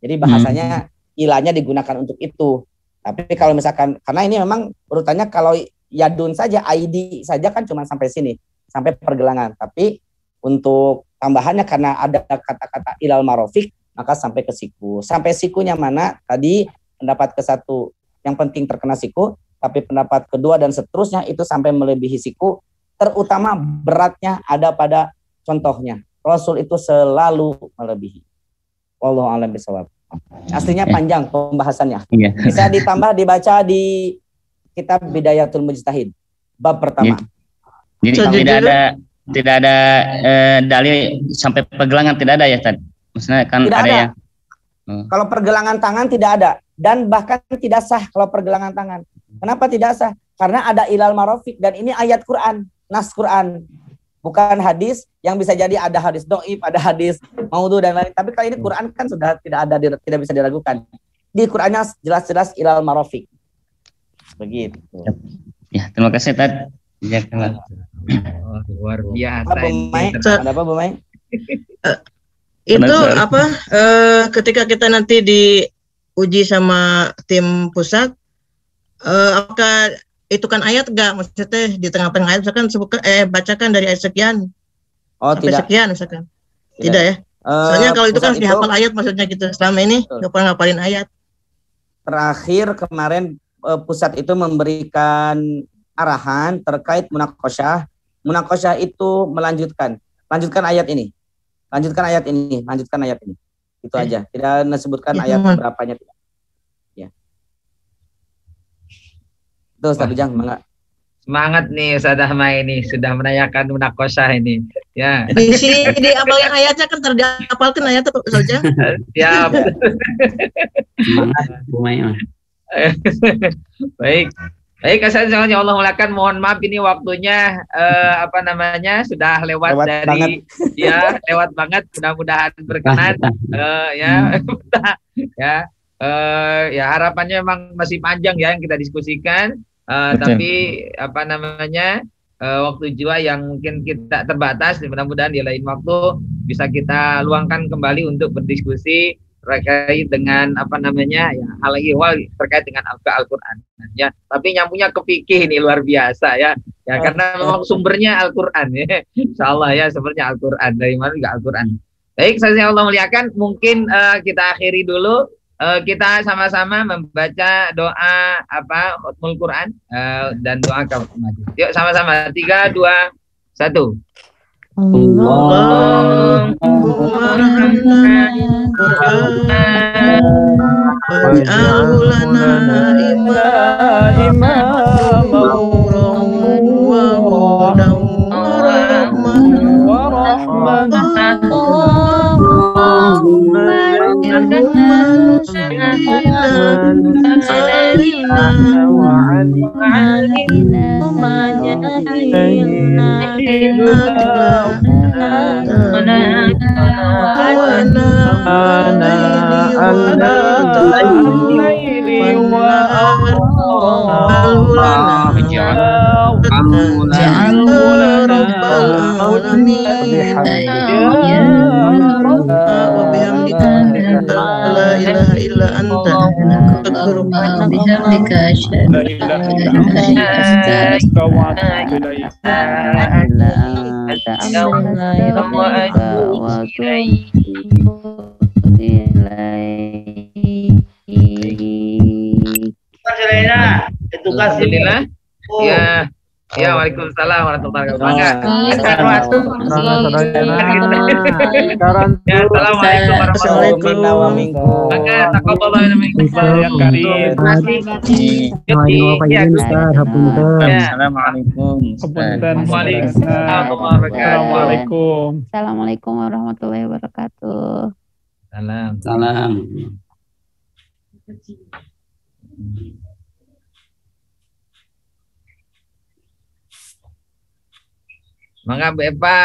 Jadi bahasanya ilanya digunakan untuk itu. Tapi kalau misalkan, karena ini memang urutannya kalau yadun saja, ID saja kan cuma sampai sini, sampai pergelangan. Tapi untuk tambahannya karena ada kata-kata ilal marofik, maka sampai ke siku. Sampai sikunya mana? Tadi pendapat ke-1 yang penting terkena siku, tapi pendapat kedua dan seterusnya itu sampai melebihi siku. Terutama beratnya ada pada contohnya. Rasul itu selalu melebihi. Wallahu a'lam bishawab. Aslinya panjang pembahasannya. Bisa ditambah dibaca di kitab Bidayatul Mujtahid bab pertama. Jadi tidak ada dalil sampai pergelangan, tidak ada ya, Tad? Maksudnya kan tidak ada yang kalau pergelangan tangan tidak ada, dan bahkan tidak sah kalau pergelangan tangan. Kenapa tidak sah? Karena ada ilal marofik dan ini ayat Quran, nas Quran. Bukan hadis yang bisa jadi ada hadis doib, ada hadis maudhu dan lain. Tapi kali ini Quran kan sudah tidak bisa diragukan. Di Qurannya jelas-jelas ilal marofik. Begitu. Ya, terima kasih Tad. Luar biasa. Ada apa, Bu Mai? Itu apa? Ketika kita nanti diuji sama tim pusat, apakah itu kan ayat enggak, maksudnya di tengah-tengah ayat misalkan bacakan dari ayat sekian sampai tidak. sekian misalkan tidak ya, soalnya kalau itu kan dihafal ayat maksudnya gitu. Selama ini nggak pernah ngapalin ayat. Terakhir kemarin pusat itu memberikan arahan terkait munakosyah. Munakosyah itu lanjutkan ayat ini, lanjutkan ayat ini itu aja, tidak disebutkan ayat berapanya tidak. Tuh, Ustaz Ujang, semangat nih Ustaz Ahmad ini sudah menanyakan munakosyah ini. Ya. Di sini diapalkan ayatnya kan terdiapalkan ayatnya Pak Ujang. Siap. Semangat, Bu Mai. Baik. Ustaz ya Allah mulakan, mohon maaf ini waktunya sudah lewat dari banget. Ya, lewat banget. Mudah-mudahan berkenan ya harapannya memang masih panjang ya yang kita diskusikan. Tapi waktu juga yang mungkin kita terbatas, mudah-mudahan di lain waktu bisa kita luangkan kembali untuk berdiskusi terkait dengan hal ihwal terkait dengan Al-Qur'an ya. Tapi nyambungnya ke fikih ini luar biasa ya karena memang sumbernya Al-Qur'an ya. Insyaallah ya, sumbernya Al-Qur'an, dari mana juga Al-Qur'an. Baik, saya Allah muliakan, mungkin kita akhiri dulu. Kita sama-sama membaca doa khutmul Quran dan doa kafaratul majlis. Yuk sama-sama, 3, 2, 1. Alhamdulillah. Ya, waalaikumsalam warahmatullahi wabarakatuh. Assalamualaikum warahmatullahi wabarakatuh. Salam. Salam. Mangga Bu Eva.